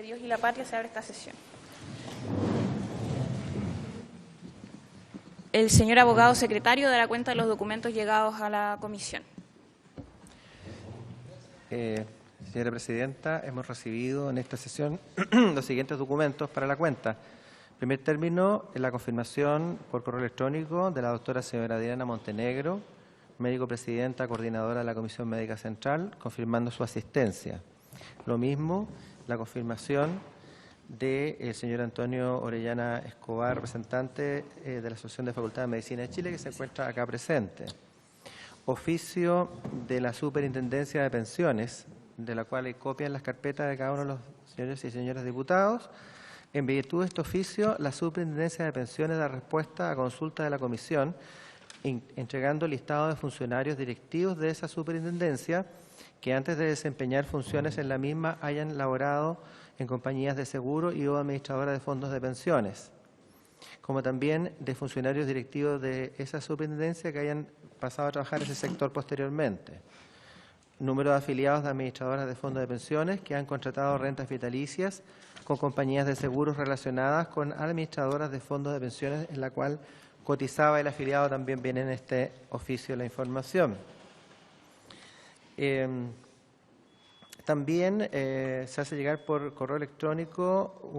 Dios y la patria se abre esta sesión. El señor abogado secretario dará cuenta de los documentos llegados a la comisión. Señora Presidenta, hemos recibido en esta sesión los siguientes documentos para la cuenta. En primer término, la confirmación por correo electrónico de la doctora señora Adriana Montenegro, médico presidenta, coordinadora de la Comisión Médica Central, confirmando su asistencia. Lo mismo, la confirmación del señor Antonio Orellana Escobar, representante de la Asociación de Facultad de Medicina de Chile, que se encuentra acá presente. Oficio de la Superintendencia de Pensiones, de la cual hay copia en las carpetas de cada uno de los señores y señoras diputados. En virtud de este oficio, la Superintendencia de Pensiones da respuesta a consulta de la Comisión, entregando listado de funcionarios directivos de esa superintendencia que antes de desempeñar funciones en la misma hayan laborado en compañías de seguro y o administradoras de fondos de pensiones, como también de funcionarios directivos de esa superintendencia que hayan pasado a trabajar en ese sector posteriormente. Número de afiliados de administradoras de fondos de pensiones que han contratado rentas vitalicias con compañías de seguros relacionadas con administradoras de fondos de pensiones en la cual cotizaba el afiliado, también viene en este oficio la información. También se hace llegar por correo electrónico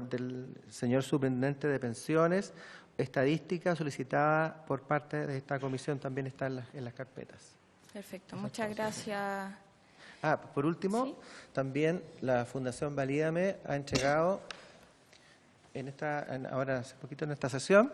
del señor superintendente de pensiones, estadística solicitada por parte de esta comisión, también está en las carpetas. Perfecto, muchas gracias. Por último, ¿sí? También la Fundación Valídame ha entregado ahora hace poquito en esta sesión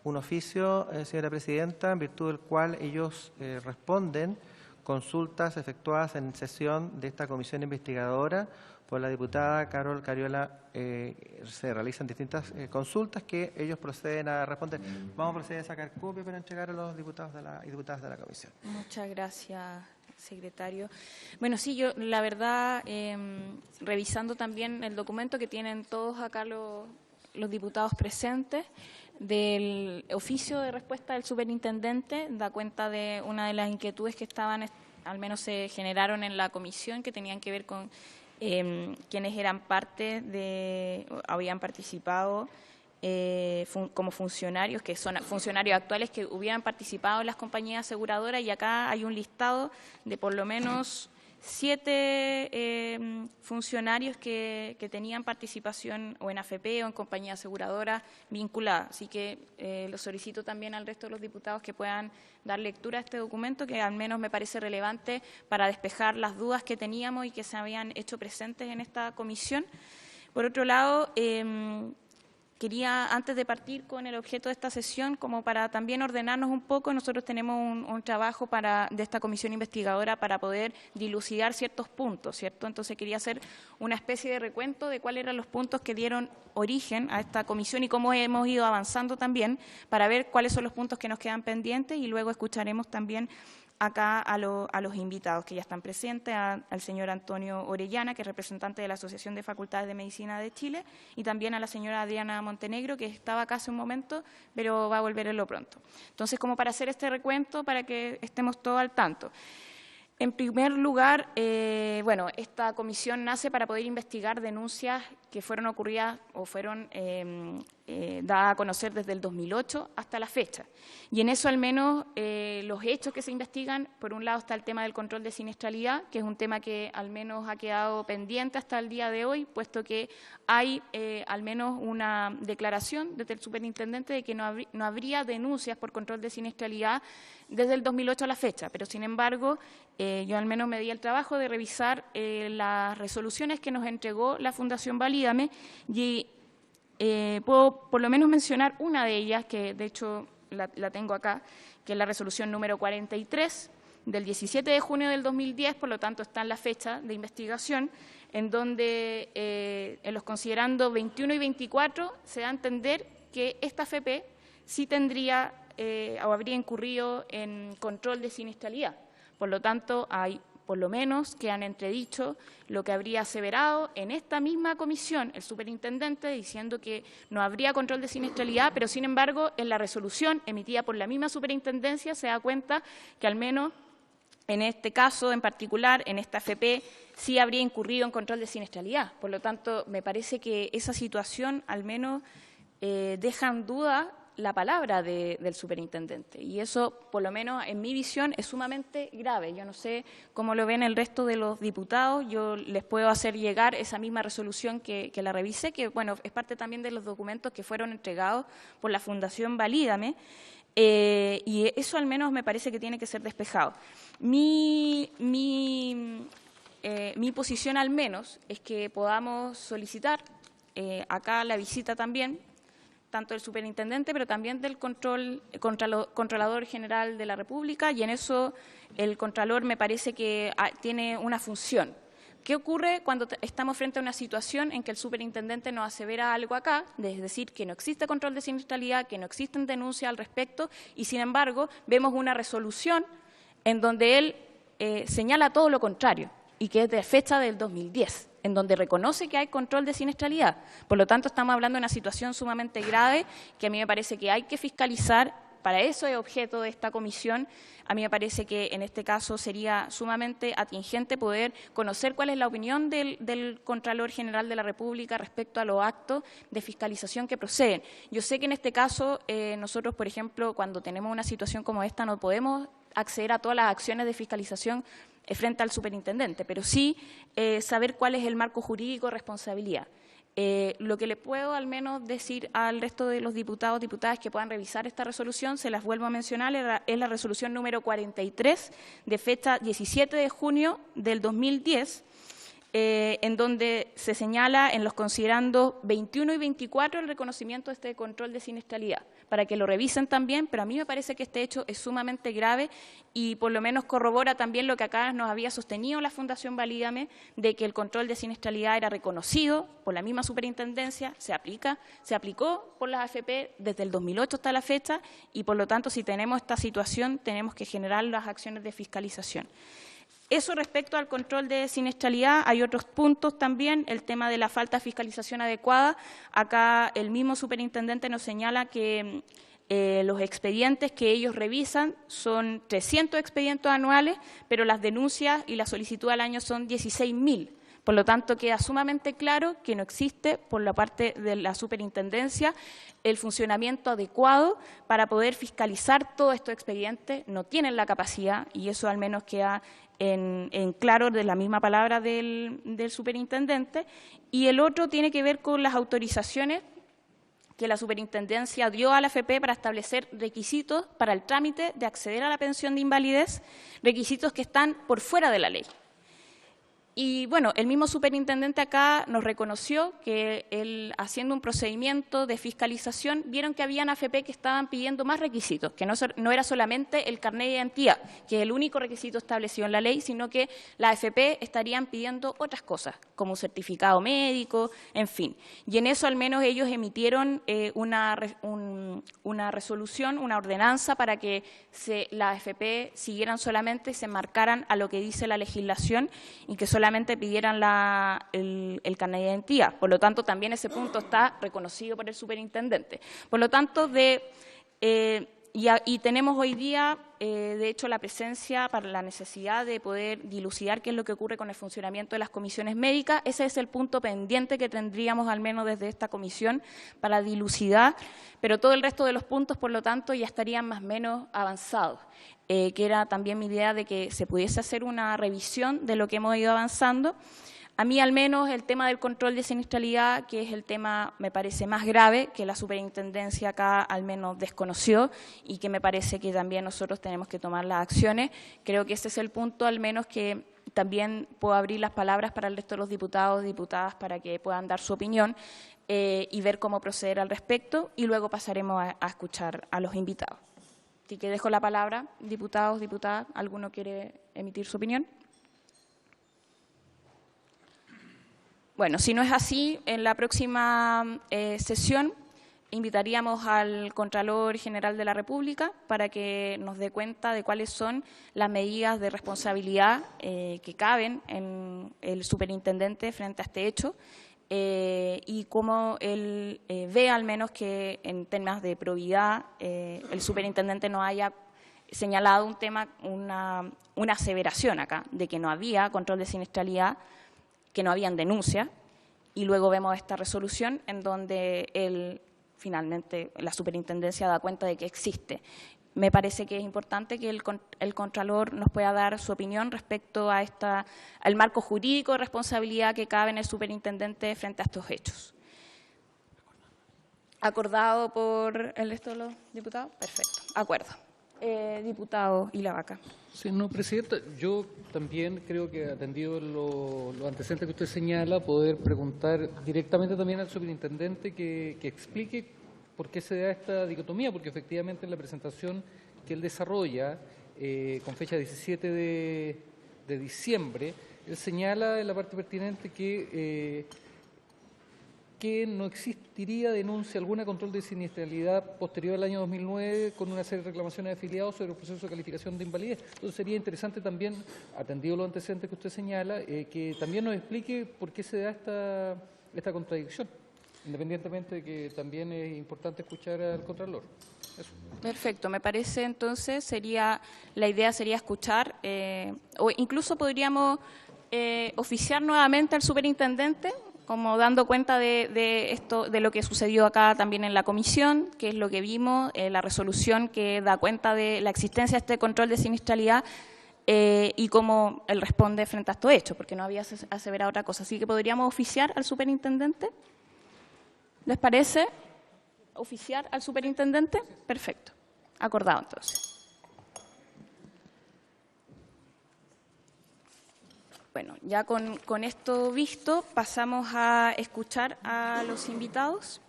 un oficio, señora Presidenta, en virtud del cual ellos responden consultas efectuadas en sesión de esta comisión investigadora por la diputada Carol Cariola. Se realizan distintas consultas que ellos proceden a responder. Vamos a proceder a sacar copia para entregar a los diputados y diputadas de la comisión. Muchas gracias, secretario. Bueno, sí, yo la verdad, revisando también el documento que tienen todos acá los diputados presentes, del oficio de respuesta del superintendente, da cuenta de una de las inquietudes que al menos se generaron en la comisión, que tenían que ver con quienes eran habían participado como funcionarios, que son funcionarios actuales que hubieran participado en las compañías aseguradoras, y acá hay un listado de por lo menos 7 funcionarios que tenían participación o en AFP o en compañía aseguradora vinculada. Así que lo solicito también al resto de los diputados que puedan dar lectura a este documento, que al menos me parece relevante para despejar las dudas que teníamos y que se habían hecho presentes en esta comisión. Por otro lado, quería, antes de partir con el objeto de esta sesión, como para también ordenarnos un poco, nosotros tenemos un trabajo de esta comisión investigadora para poder dilucidar ciertos puntos, ¿cierto? Entonces quería hacer una especie de recuento de cuáles eran los puntos que dieron origen a esta comisión y cómo hemos ido avanzando también para ver cuáles son los puntos que nos quedan pendientes, y luego escucharemos también acá a los invitados que ya están presentes, al señor Antonio Orellana, que es representante de la Asociación de Facultades de Medicina de Chile, y también a la señora Adriana Montenegro, que estaba acá hace un momento, pero va a volver en lo pronto. Entonces, como para hacer este recuento, para que estemos todos al tanto. En primer lugar, esta comisión nace para poder investigar denuncias que fueron ocurridas o fueron dadas a conocer desde el 2008 hasta la fecha. Y en eso al menos los hechos que se investigan, por un lado está el tema del control de siniestralidad, que es un tema que al menos ha quedado pendiente hasta el día de hoy, puesto que hay al menos una declaración desde el superintendente de que no habría denuncias por control de siniestralidad desde el 2008 a la fecha, pero sin embargo yo al menos me di el trabajo de revisar las resoluciones que nos entregó la Fundación Valídame, y puedo por lo menos mencionar una de ellas, que de hecho la tengo acá, que es la resolución número 43 del 17 de junio del 2010, por lo tanto está en la fecha de investigación, en donde en los considerando 21 y 24 se da a entender que esta AFP sí tendría o habría incurrido en control de siniestralidad. Por lo tanto, hay por lo menos que han entredicho lo que habría aseverado en esta misma comisión el superintendente, diciendo que no habría control de siniestralidad, pero sin embargo en la resolución emitida por la misma superintendencia se da cuenta que al menos en este caso en particular, en esta AFP, sí habría incurrido en control de siniestralidad. Por lo tanto, me parece que esa situación al menos deja en duda la palabra del superintendente. Y eso, por lo menos en mi visión, es sumamente grave. Yo no sé cómo lo ven el resto de los diputados. Yo les puedo hacer llegar esa misma resolución que la revisé, que bueno, es parte también de los documentos que fueron entregados por la Fundación Valídame. Y eso al menos me parece que tiene que ser despejado. Mi posición al menos es que podamos solicitar acá la visita también, tanto del superintendente, pero también del Contralor General de la República, y en eso el Contralor me parece que tiene una función. ¿Qué ocurre cuando estamos frente a una situación en que el superintendente nos asevera algo acá, es decir, que no existe control de siniestralidad, que no existen denuncias al respecto, y sin embargo vemos una resolución en donde él señala todo lo contrario, y que es de fecha del 2010, en donde reconoce que hay control de siniestralidad? Por lo tanto, estamos hablando de una situación sumamente grave que a mí me parece que hay que fiscalizar. Para eso es objeto de esta comisión. A mí me parece que en este caso sería sumamente atingente poder conocer cuál es la opinión del Contralor General de la República respecto a los actos de fiscalización que proceden. Yo sé que en este caso nosotros, por ejemplo, cuando tenemos una situación como esta, no podemos acceder a todas las acciones de fiscalización frente al superintendente, pero sí saber cuál es el marco jurídico de responsabilidad. Lo que le puedo al menos decir al resto de los diputados, diputadas que puedan revisar esta resolución, se las vuelvo a mencionar, es la resolución número 43 de fecha 17 de junio del 2010, en donde se señala en los considerandos 21 y 24 el reconocimiento de este control de siniestralidad, para que lo revisen también, pero a mí me parece que este hecho es sumamente grave y por lo menos corrobora también lo que acá nos había sostenido la Fundación Valídame, de que el control de siniestralidad era reconocido por la misma superintendencia, se aplicó por las AFP desde el 2008 hasta la fecha, y por lo tanto, si tenemos esta situación, tenemos que generar las acciones de fiscalización. Eso respecto al control de siniestralidad. Hay otros puntos también, el tema de la falta de fiscalización adecuada. Acá el mismo superintendente nos señala que los expedientes que ellos revisan son 300 expedientes anuales, pero las denuncias y la solicitud al año son 16.000. Por lo tanto, queda sumamente claro que no existe por la parte de la superintendencia el funcionamiento adecuado para poder fiscalizar todos estos expedientes. No tienen la capacidad, y eso al menos queda en claro de la misma palabra del superintendente. Y el otro tiene que ver con las autorizaciones que la superintendencia dio a la AFP para establecer requisitos para el trámite de acceder a la pensión de invalidez, requisitos que están por fuera de la ley. Y bueno, el mismo superintendente acá nos reconoció que él, haciendo un procedimiento de fiscalización, vieron que habían AFP que estaban pidiendo más requisitos, que no era solamente el carnet de identidad, que es el único requisito establecido en la ley, sino que las AFP estarían pidiendo otras cosas, como un certificado médico, en fin. Y en eso al menos ellos emitieron una resolución, una ordenanza para que las AFP siguieran solamente, se marcaran a lo que dice la legislación y que solamente pidieran el carnet de identidad. Por lo tanto, también ese punto está reconocido por el superintendente. Por lo tanto, y tenemos hoy día, de hecho, la presencia para la necesidad de poder dilucidar qué es lo que ocurre con el funcionamiento de las comisiones médicas. Ese es el punto pendiente que tendríamos, al menos desde esta comisión, para dilucidar, pero todo el resto de los puntos, por lo tanto, ya estarían más o menos avanzados. Que era también mi idea de que se pudiese hacer una revisión de lo que hemos ido avanzando. A mí, al menos, el tema del control de siniestralidad, que es el tema, me parece, más grave, que la superintendencia acá al menos desconoció y que me parece que también nosotros tenemos que tomar las acciones. Creo que ese es el punto, al menos, que también puedo abrir las palabras para el resto de los diputados y diputadas para que puedan dar su opinión y ver cómo proceder al respecto, y luego pasaremos a escuchar a los invitados. Así que dejo la palabra, diputados, diputadas. ¿Alguno quiere emitir su opinión? Bueno, si no es así, en la próxima sesión invitaríamos al Contralor General de la República para que nos dé cuenta de cuáles son las medidas de responsabilidad que caben en el superintendente frente a este hecho. Y cómo él ve al menos que en temas de probidad el superintendente no haya señalado un tema, una aseveración acá, de que no había control de siniestralidad, que no habían denuncias, y luego vemos esta resolución en donde finalmente la superintendencia da cuenta de que existe. Me parece que es importante que el Contralor nos pueda dar su opinión respecto a al marco jurídico de responsabilidad que cabe en el superintendente frente a estos hechos. ¿Acordado por el resto de los diputados? Perfecto, acuerdo. Diputado Ilavaca. Sí, no, Presidenta, yo también creo que, atendido los antecedentes que usted señala, poder preguntar directamente también al superintendente que explique por qué se da esta dicotomía, porque efectivamente en la presentación que él desarrolla, con fecha 17 de diciembre, él señala en la parte pertinente que no existiría denuncia alguna control de siniestralidad posterior al año 2009 con una serie de reclamaciones de afiliados sobre el proceso de calificación de invalidez. Entonces sería interesante también, atendido los antecedentes que usted señala, que también nos explique por qué se da esta contradicción, independientemente de que también es importante escuchar al Contralor. Eso. Perfecto, me parece entonces la idea sería escuchar, o incluso podríamos oficiar nuevamente al superintendente, como dando cuenta de esto, de lo que sucedió acá también en la comisión, que es lo que vimos, la resolución que da cuenta de la existencia de este control de siniestralidad y cómo él responde frente a estos hechos, porque no había aseverado otra cosa. Así que podríamos oficiar al superintendente. ¿Les parece oficiar al superintendente? Perfecto. Acordado entonces. Bueno, ya con esto visto, pasamos a escuchar a los invitados,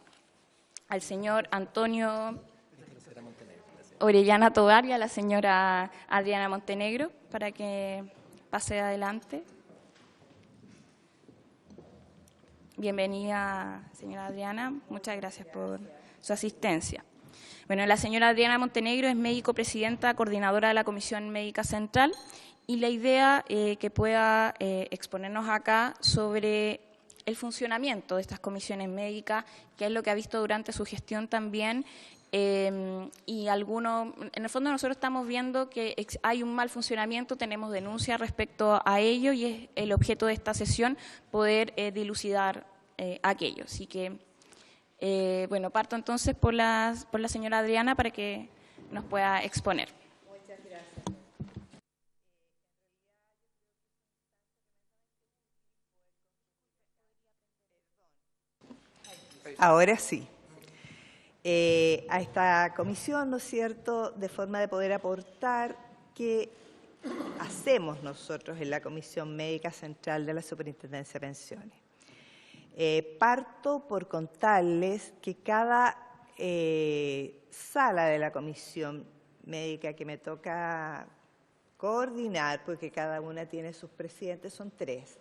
al señor Antonio Orellana Tovar y a la señora Adriana Montenegro, para que pase adelante. Bienvenida, señora Adriana. Muchas gracias por su asistencia. Bueno, la señora Adriana Montenegro es médico presidenta, coordinadora de la Comisión Médica Central, y la idea que pueda exponernos acá sobre el funcionamiento de estas comisiones médicas, qué es lo que ha visto durante su gestión también, y en el fondo nosotros estamos viendo que hay un mal funcionamiento, tenemos denuncias respecto a ello y es el objeto de esta sesión poder dilucidar aquello. Así que, bueno, parto entonces por la señora Adriana para que nos pueda exponer. Muchas gracias. Ahora sí. A esta comisión, ¿no es cierto?, de forma de poder aportar qué hacemos nosotros en la Comisión Médica Central de la Superintendencia de Pensiones. Parto por contarles que cada sala de la Comisión Médica que me toca coordinar, porque cada una tiene sus presidentes, son 3,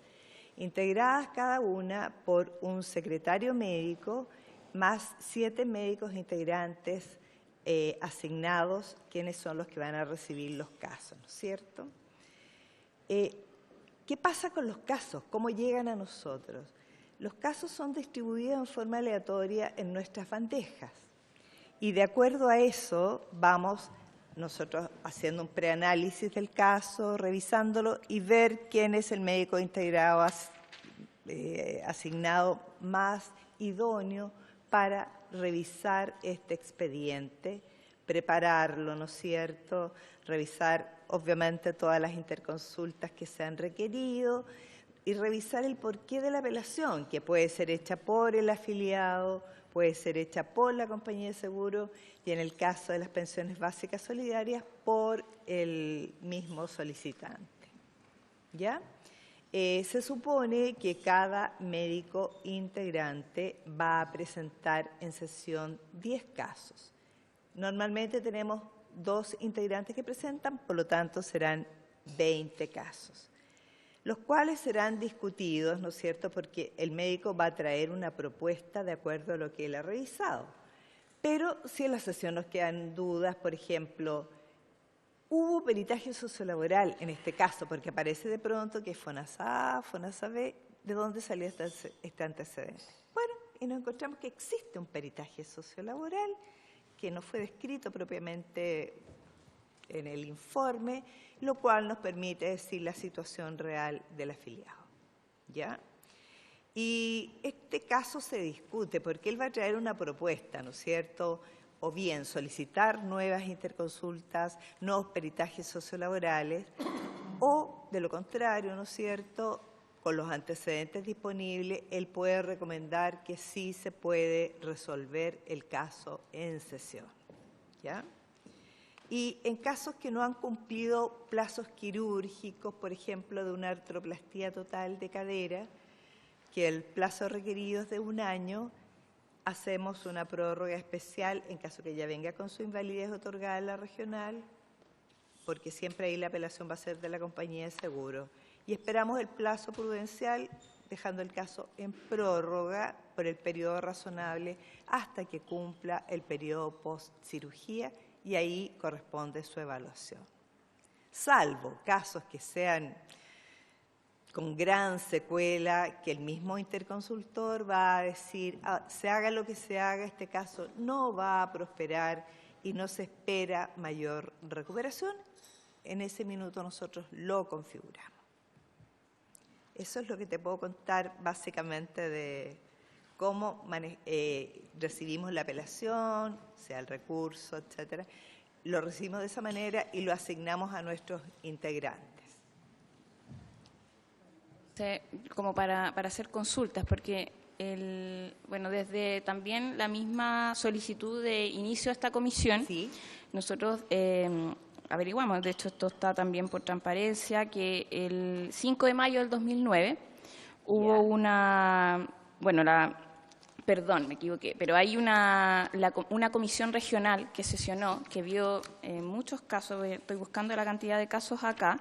integradas cada una por un secretario médico, más 7 médicos integrantes asignados, quienes son los que van a recibir los casos, ¿no es cierto? ¿Qué pasa con los casos? ¿Cómo llegan a nosotros? Los casos son distribuidos en forma aleatoria en nuestras bandejas y de acuerdo a eso vamos nosotros haciendo un preanálisis del caso, revisándolo y ver quién es el médico integrado asignado más idóneo para revisar este expediente, prepararlo, ¿no es cierto?, revisar obviamente todas las interconsultas que se han requerido y revisar el porqué de la apelación, que puede ser hecha por el afiliado, puede ser hecha por la compañía de seguro y en el caso de las pensiones básicas solidarias por el mismo solicitante. ¿Ya? Se supone que cada médico integrante va a presentar en sesión 10 casos. Normalmente tenemos 2 integrantes que presentan, por lo tanto serán 20 casos, los cuales serán discutidos, ¿no es cierto?, porque el médico va a traer una propuesta de acuerdo a lo que él ha revisado. Pero si en la sesión nos quedan dudas, por ejemplo, hubo peritaje sociolaboral en este caso, porque aparece de pronto que FONASA, FONASAB, ¿de dónde salió este antecedente? Bueno, y nos encontramos que existe un peritaje sociolaboral que no fue descrito propiamente en el informe, lo cual nos permite decir la situación real del afiliado. ¿Ya? Y este caso se discute porque él va a traer una propuesta, ¿no es cierto?, o bien solicitar nuevas interconsultas, nuevos peritajes sociolaborales, o de lo contrario, ¿no es cierto?, con los antecedentes disponibles, él puede recomendar que sí se puede resolver el caso en sesión. ¿Ya? Y en casos que no han cumplido plazos quirúrgicos, por ejemplo, de una artroplastía total de cadera, que el plazo requerido es de 1 año, hacemos una prórroga especial en caso que ya venga con su invalidez otorgada en la regional, porque siempre ahí la apelación va a ser de la compañía de seguro. Y esperamos el plazo prudencial, dejando el caso en prórroga por el periodo razonable hasta que cumpla el periodo post-cirugía, y ahí corresponde su evaluación. Salvo casos que sean con gran secuela, que el mismo interconsultor va a decir, se haga lo que se haga, este caso no va a prosperar y no se espera mayor recuperación, en ese minuto nosotros lo configuramos. Eso es lo que te puedo contar básicamente de cómo recibimos la apelación, sea el recurso, etcétera. Lo recibimos de esa manera y lo asignamos a nuestros integrantes. Como para hacer consultas, porque bueno, desde también la misma solicitud de inicio de esta comisión, ¿Sí? Nosotros averiguamos, de hecho esto está también por transparencia, que el 5 de mayo del 2009 hubo perdón, me equivoqué, pero hay una comisión regional que sesionó, que vio muchos casos, estoy buscando la cantidad de casos acá,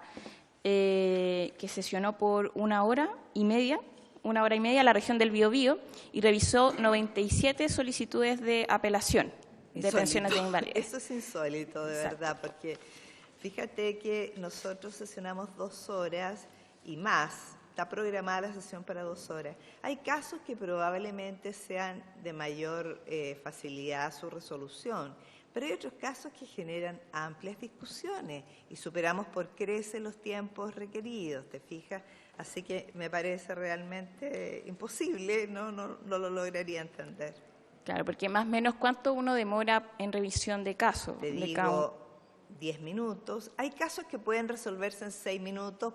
que sesionó por 1 hora y media la región del Biobío y revisó 97 solicitudes de apelación de pensiones de invalidez. Eso es insólito, de verdad, porque fíjate que nosotros sesionamos 2 horas y más. Está programada la sesión para 2 horas. Hay casos que probablemente sean de mayor facilidad su resolución, pero hay otros casos que generan amplias discusiones y superamos por creces los tiempos requeridos, ¿te fijas? Así que me parece realmente imposible, no lo lograría entender. Claro, porque más o menos ¿cuánto uno demora en revisión de caso? Te digo 10 minutos. Hay casos que pueden resolverse en 6 minutos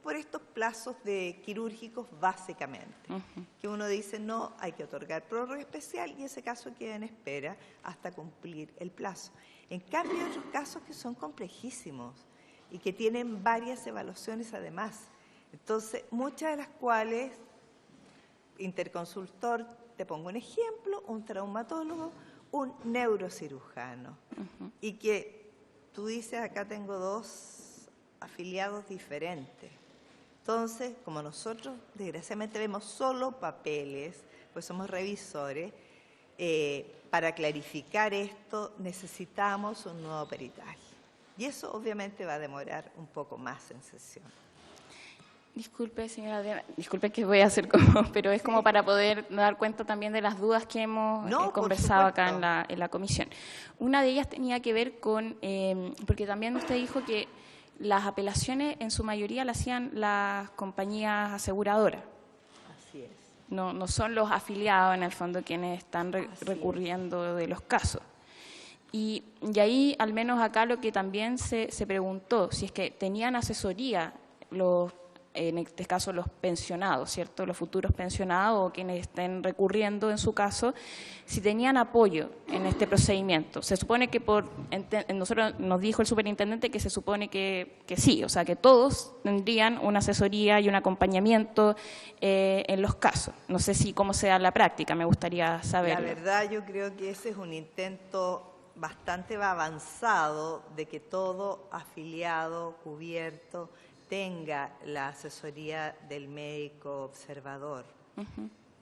por estos plazos de quirúrgicos básicamente, que uno dice no, hay que otorgar prórroga especial y ese caso queda en espera hasta cumplir el plazo. En cambio hay otros casos que son complejísimos y que tienen varias evaluaciones además. Entonces, muchas de las cuales, interconsultor, te pongo un ejemplo, un traumatólogo, un neurocirujano, y que tú dices, acá tengo 2 afiliados diferentes. Entonces, como nosotros desgraciadamente vemos solo papeles, pues somos revisores, para clarificar esto necesitamos un nuevo peritaje. Y eso obviamente va a demorar un poco más en sesión. Disculpe, señora Diana, disculpe que voy a hacer pero es como para poder dar cuenta también de las dudas que hemos conversado acá en la comisión. Una de ellas tenía que ver con, porque también usted dijo que las apelaciones en su mayoría las hacían las compañías aseguradoras. Así es. No son los afiliados, en el fondo, quienes están recurriendo de los casos. Y ahí, al menos acá, lo que también se preguntó, si es que tenían asesoría en este caso los pensionados, ¿cierto? Los futuros pensionados o quienes estén recurriendo en su caso, si tenían apoyo en este procedimiento. Se supone que nosotros nos dijo el superintendente que se supone que sí, o sea que todos tendrían una asesoría y un acompañamiento en los casos. No sé si cómo sea la práctica, me gustaría saber. La verdad yo creo que ese es un intento bastante avanzado de que todo afiliado, cubierto, tenga la asesoría del médico observador,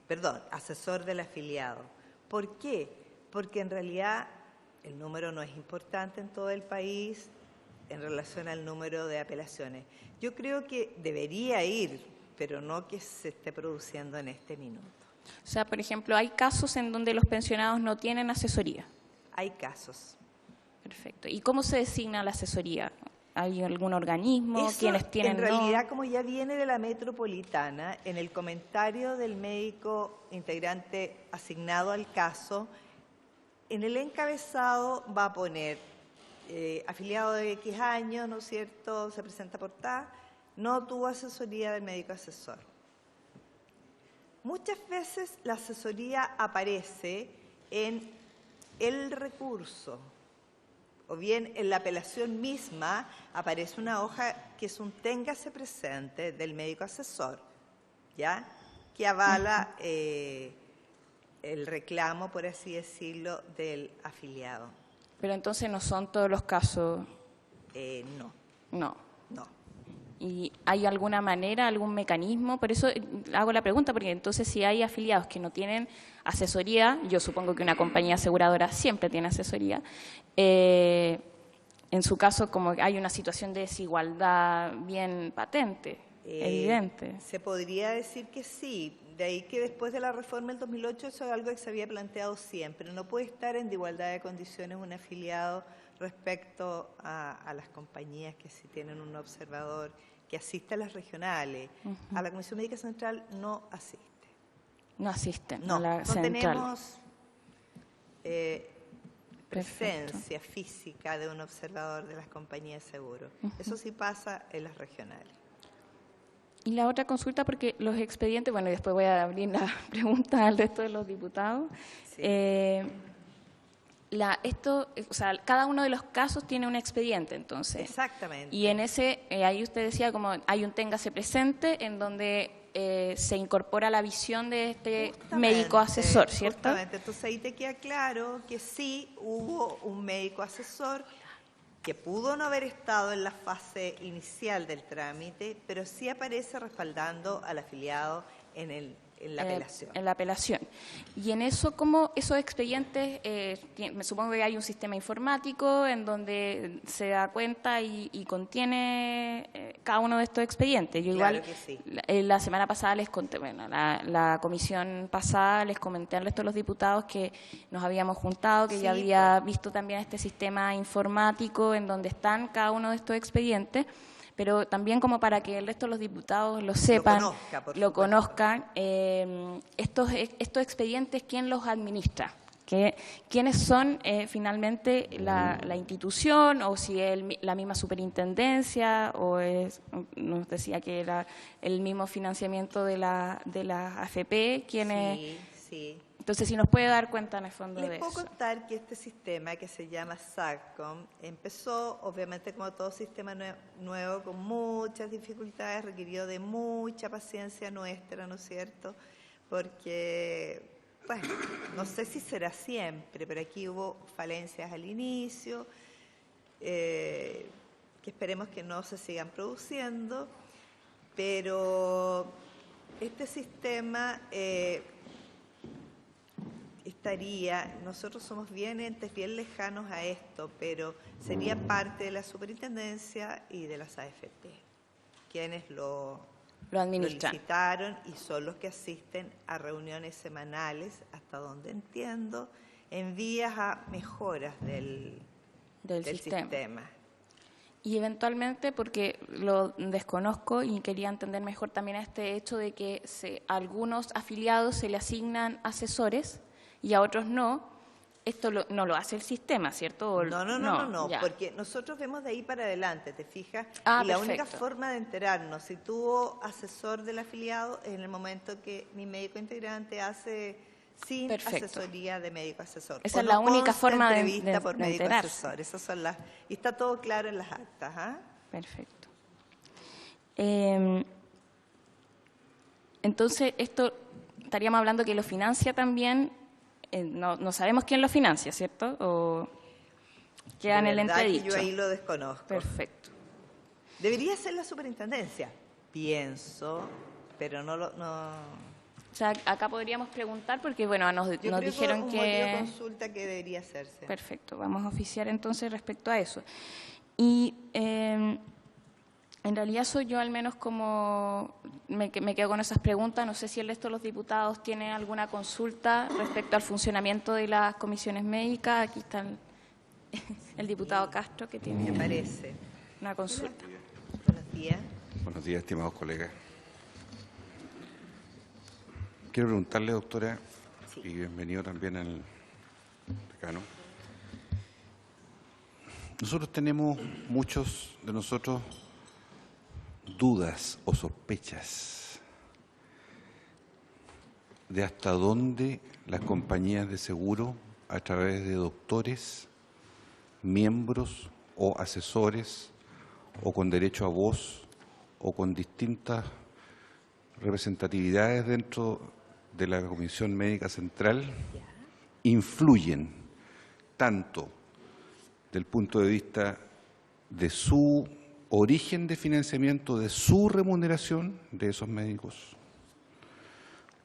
perdón, asesor del afiliado. ¿Por qué? Porque en realidad el número no es importante en todo el país en relación al número de apelaciones. Yo creo que debería ir, pero no que se esté produciendo en este minuto. O sea, por ejemplo, ¿hay casos en donde los pensionados no tienen asesoría? Hay casos. Perfecto. ¿Y cómo se designa la asesoría? ¿Hay algún organismo? Eso, ¿Quiénes tienen? en realidad, como ya viene de la metropolitana, en el comentario del médico integrante asignado al caso, en el encabezado va a poner afiliado de X años, ¿no es cierto?, se presenta por TAS, no tuvo asesoría del médico asesor. Muchas veces la asesoría aparece en el recurso, o bien en la apelación misma aparece una hoja que es un téngase presente del médico asesor, ¿ya?, que avala el reclamo, por así decirlo, del afiliado. Pero entonces no son todos los casos. No, No. no. ¿Y hay alguna manera, algún mecanismo? Por eso hago la pregunta, porque entonces si hay afiliados que no tienen asesoría, yo supongo que una compañía aseguradora siempre tiene asesoría, en su caso como hay una situación de desigualdad bien patente, evidente. Se podría decir que sí, de ahí que después de la reforma del 2008 eso es algo que se había planteado siempre, no puede estar en igualdad de condiciones un afiliado respecto a las compañías que sí tienen un observador que asiste a las regionales. A la Comisión Médica Central no asiste. No asisten No, a la no central. tenemos presencia física de un observador de las compañías de seguro. Eso sí pasa en las regionales. Y la otra consulta, porque los expedientes, bueno, y después voy a abrir la pregunta al resto de los diputados. Sí. O sea, cada uno de los casos tiene un expediente, entonces. Exactamente. Y en ese, ahí usted decía como hay un téngase presente en donde se incorpora la visión de este médico asesor, ¿cierto? Justamente. Entonces ahí te queda claro que sí hubo un médico asesor que pudo no haber estado en la fase inicial del trámite, pero sí aparece respaldando al afiliado en la apelación. En la apelación. Y en eso, ¿cómo esos expedientes, me supongo que hay un sistema informático en donde se da cuenta y contiene cada uno de estos expedientes? Yo Claro igual, que sí. la semana pasada les conté, bueno, la comisión pasada les comenté al resto de los diputados que nos habíamos juntado, que Sí, ya había visto también este sistema informático en donde están cada uno de estos expedientes, pero también como para que el resto de los diputados lo sepan, lo conozcan, estos expedientes, ¿quién los administra? ¿Quiénes son finalmente la institución o si es la misma superintendencia o nos decía que era el mismo financiamiento de la AFP? Sí, sí. Entonces, si nos puede dar cuenta en el fondo de Les puedo eso. contar que este sistema que se llama SACCOM empezó, obviamente, como todo sistema nuevo, con muchas dificultades, requirió de mucha paciencia nuestra, ¿no es cierto? Porque, bueno, no sé si será siempre, pero aquí hubo falencias al inicio, que esperemos que no se sigan produciendo, pero este sistema nosotros somos bien entes, bien lejanos a esto, pero sería parte de la superintendencia y de las AFP, quienes lo administran. licitaron y son los que asisten a reuniones semanales, hasta donde entiendo, en vías a mejoras del sistema. Y eventualmente, porque lo desconozco y quería entender mejor también este hecho de que a algunos afiliados se le asignan asesores y a otros no, esto no lo hace el sistema, ¿cierto? No, porque nosotros vemos de ahí para adelante, ¿te fijas? Y la única forma de enterarnos si tuvo asesor del afiliado es en el momento que mi médico integrante hace sin asesoría de médico asesor. Esa es la única forma de médico asesor. Esas son y está todo claro en las actas. ¿Ah? Perfecto. Entonces, esto estaríamos hablando que lo financia también. No sabemos quién lo financia, ¿cierto? ¿O queda en el entredicho? Que yo ahí lo desconozco. Perfecto. Debería ser la superintendencia, pienso, pero no. O sea, acá podríamos preguntar porque, bueno, nos dijeron que consulta que debería hacerse. Perfecto, vamos a oficiar entonces respecto a eso. Y en realidad soy yo al menos como me quedo con esas preguntas. No sé si el resto de los diputados tiene alguna consulta respecto al funcionamiento de las comisiones médicas. Aquí están. el diputado Castro, que tiene Me parece. una consulta. Buenos días. Buenos días, estimados colegas. Quiero preguntarle, doctora, Sí. y bienvenido también al decano. Nosotros tenemos, muchos de nosotros, dudas o sospechas de hasta dónde las compañías de seguro, a través de doctores, miembros o asesores, o con derecho a voz, o con distintas representatividades dentro de la Comisión Médica Central, influyen tanto del punto de vista de su origen de financiamiento, de su remuneración de esos médicos,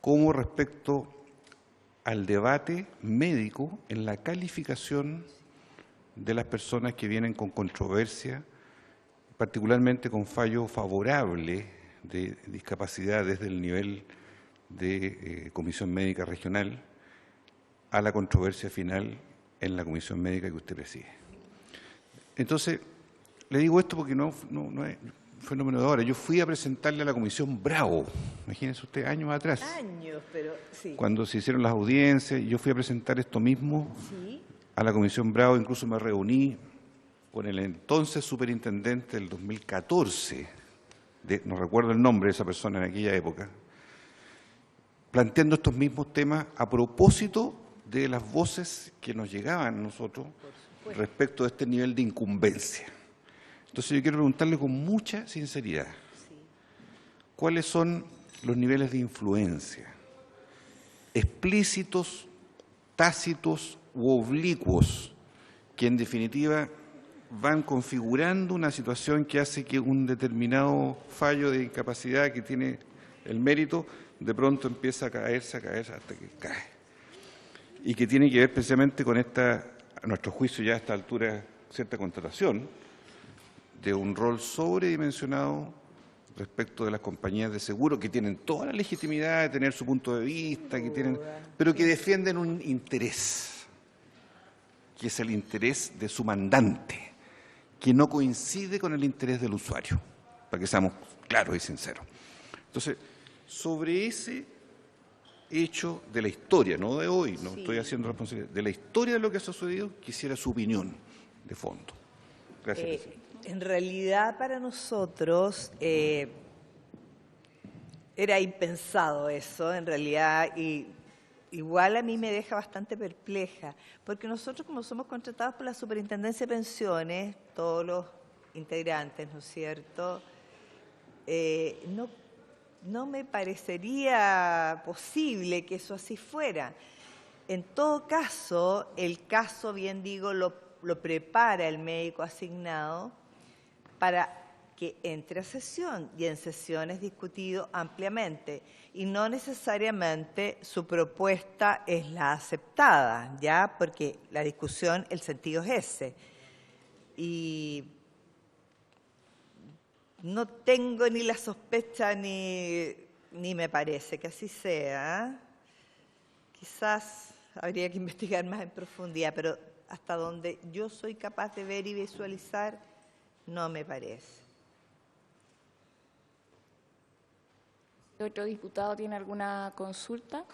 como respecto al debate médico en la calificación de las personas que vienen con controversia, particularmente con fallo favorable de discapacidad desde el nivel de Comisión Médica Regional a la controversia final en la Comisión Médica que usted preside. Entonces, le digo esto porque no es un fenómeno de ahora. Yo fui a presentarle a la Comisión Bravo, imagínense usted, años atrás, Años, pero sí. cuando se hicieron las audiencias, yo fui a presentar esto mismo Sí. a la Comisión Bravo, incluso me reuní con el entonces superintendente del 2014, no recuerdo el nombre de esa persona en aquella época, planteando estos mismos temas a propósito de las voces que nos llegaban a nosotros respecto a este nivel de incumbencia. Entonces yo quiero preguntarle con mucha sinceridad, ¿cuáles son los niveles de influencia explícitos, tácitos u oblicuos que en definitiva van configurando una situación que hace que un determinado fallo de incapacidad que tiene el mérito de pronto empieza a caerse hasta que cae? Y que tiene que ver precisamente con esta, a nuestro juicio ya a esta altura, cierta constatación de un rol sobredimensionado respecto de las compañías de seguro, que tienen toda la legitimidad de tener su punto de vista, pero que defienden un interés, que es el interés de su mandante, que no coincide con el interés del usuario, para que seamos claros y sinceros. Entonces, sobre ese hecho de la historia, no de hoy, no estoy haciendo responsable, de la historia de lo que ha sucedido, quisiera su opinión de fondo. Gracias, presidente. En realidad, para nosotros era impensado eso, en realidad, y igual a mí me deja bastante perpleja, porque nosotros, como somos contratados por la Superintendencia de Pensiones, todos los integrantes, ¿no es cierto?, no me parecería posible que eso así fuera. En todo caso, el caso, bien digo, lo prepara el médico asignado para que entre a sesión, y en sesión es discutido ampliamente, y no necesariamente su propuesta es la aceptada, ¿ya? Porque la discusión, el sentido es ese. Y no tengo ni la sospecha ni me parece que así sea. Quizás habría que investigar más en profundidad, pero hasta donde yo soy capaz de ver y visualizar, no me parece. ¿Otro diputado tiene alguna consulta?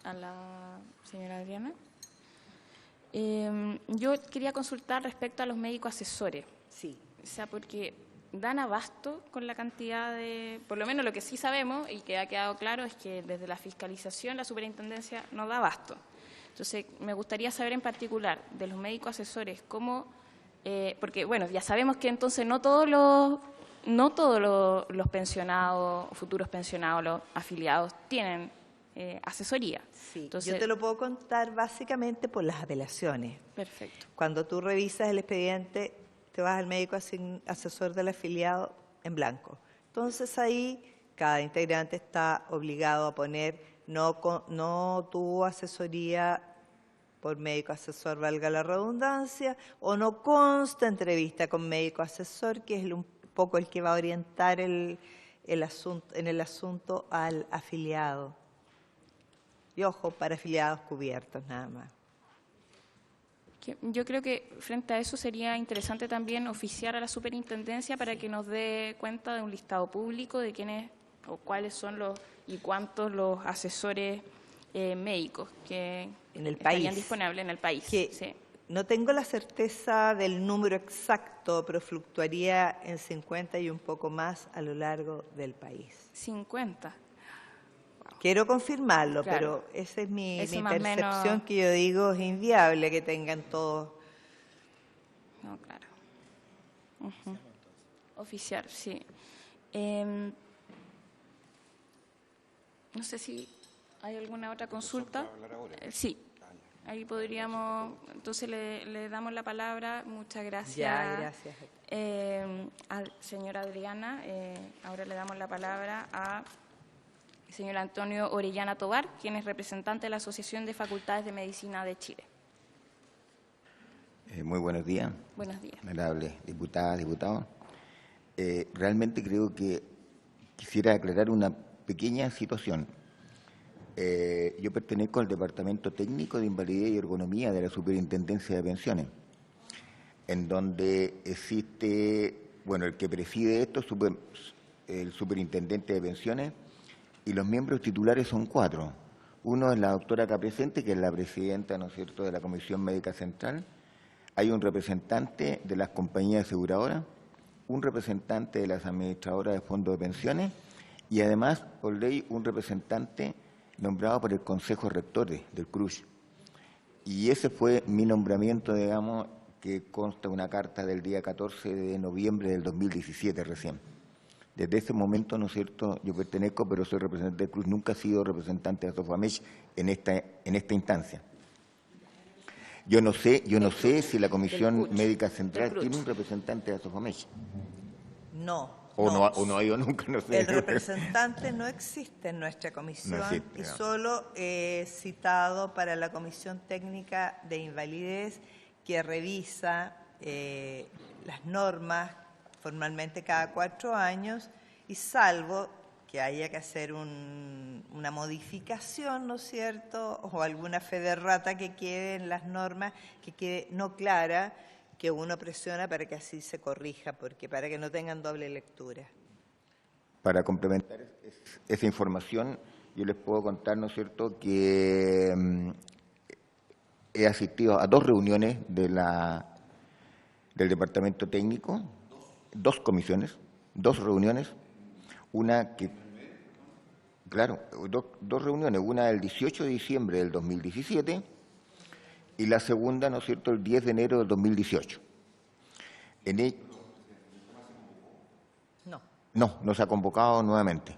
A la señora Adriana. Yo quería consultar respecto a los médicos asesores. Sí. O sea, porque dan abasto con la cantidad de... Por lo menos lo que sí sabemos y que ha quedado claro es que desde la fiscalización la superintendencia no da abasto. Entonces, me gustaría saber en particular de los médicos asesores cómo... porque, bueno, ya sabemos que entonces no todos los pensionados, futuros pensionados, los afiliados tienen asesoría. Sí, entonces, yo te lo puedo contar básicamente por las apelaciones. Perfecto. Cuando tú revisas el expediente, te vas al médico asesor del afiliado en blanco. Entonces ahí cada integrante está obligado a poner no tu asesoría por médico asesor, valga la redundancia, o no consta entrevista con médico asesor, que es un poco el que va a orientar en el asunto al afiliado. Y ojo, para afiliados cubiertos nada más. Yo creo que frente a eso sería interesante también oficiar a la superintendencia para que nos dé cuenta de un listado público de quiénes o cuáles son los y cuántos los asesores médicos que En el estarían país. disponibles en el país. Que Sí. no tengo la certeza del número exacto, pero fluctuaría en 50 y un poco más a lo largo del país. 50. Quiero confirmarlo, Claro. pero esa es mi Ese más o percepción, menos. que yo digo es inviable que tengan todos. No, claro. Ujú. Oficiar, sí. No sé si hay alguna otra consulta. Sí. Ahí podríamos, entonces le damos la palabra. Muchas gracias. Ya, gracias. Al señor Adriana. Ahora le damos la palabra a señor Antonio Orellana Tobar, quien es representante de la Asociación de Facultades de Medicina de Chile. Muy buenos días, Buenos días. honorables diputadas, diputados. Realmente creo que quisiera aclarar una pequeña situación. Yo pertenezco al Departamento Técnico de Invalidez y Ergonomía de la Superintendencia de Pensiones, en donde existe, bueno, el que preside esto, el Superintendente de Pensiones, y los miembros titulares son 4. Uno es la doctora acá presente, que es la presidenta, ¿no es cierto?, de la Comisión Médica Central. Hay un representante de las compañías aseguradoras, un representante de las administradoras de fondos de pensiones y además, por ley, un representante nombrado por el Consejo Rector del CRUSH. Y ese fue mi nombramiento, digamos, que consta de una carta del día 14 de noviembre del 2017 recién. Desde ese momento, ¿no es cierto?, yo pertenezco, pero soy representante del CRUSH, nunca he sido representante de Sofamech en esta instancia. Yo no sé si la Comisión CRUSH, Médica Central del CRUSH. tiene un representante de Sofamech. No. O no ha ido nunca, no sé. El representante no existe en nuestra comisión, No existe, y no. solo citado para la Comisión Técnica de Invalidez, que revisa las normas formalmente cada 4 años, y salvo que haya que hacer una modificación, ¿no es cierto?, o alguna fe de rata que quede en las normas, que quede no clara, que uno presiona para que así se corrija, porque para que no tengan doble lectura. Para complementar esa información, yo les puedo contar, ¿no es cierto?, que he asistido a 2 reuniones del Departamento Técnico, 2 comisiones, 2 reuniones, una que, claro, 2 reuniones, una el 18 de diciembre del 2017 y la segunda, ¿no es cierto?, el 10 de enero del 2018. No se ha convocado nuevamente.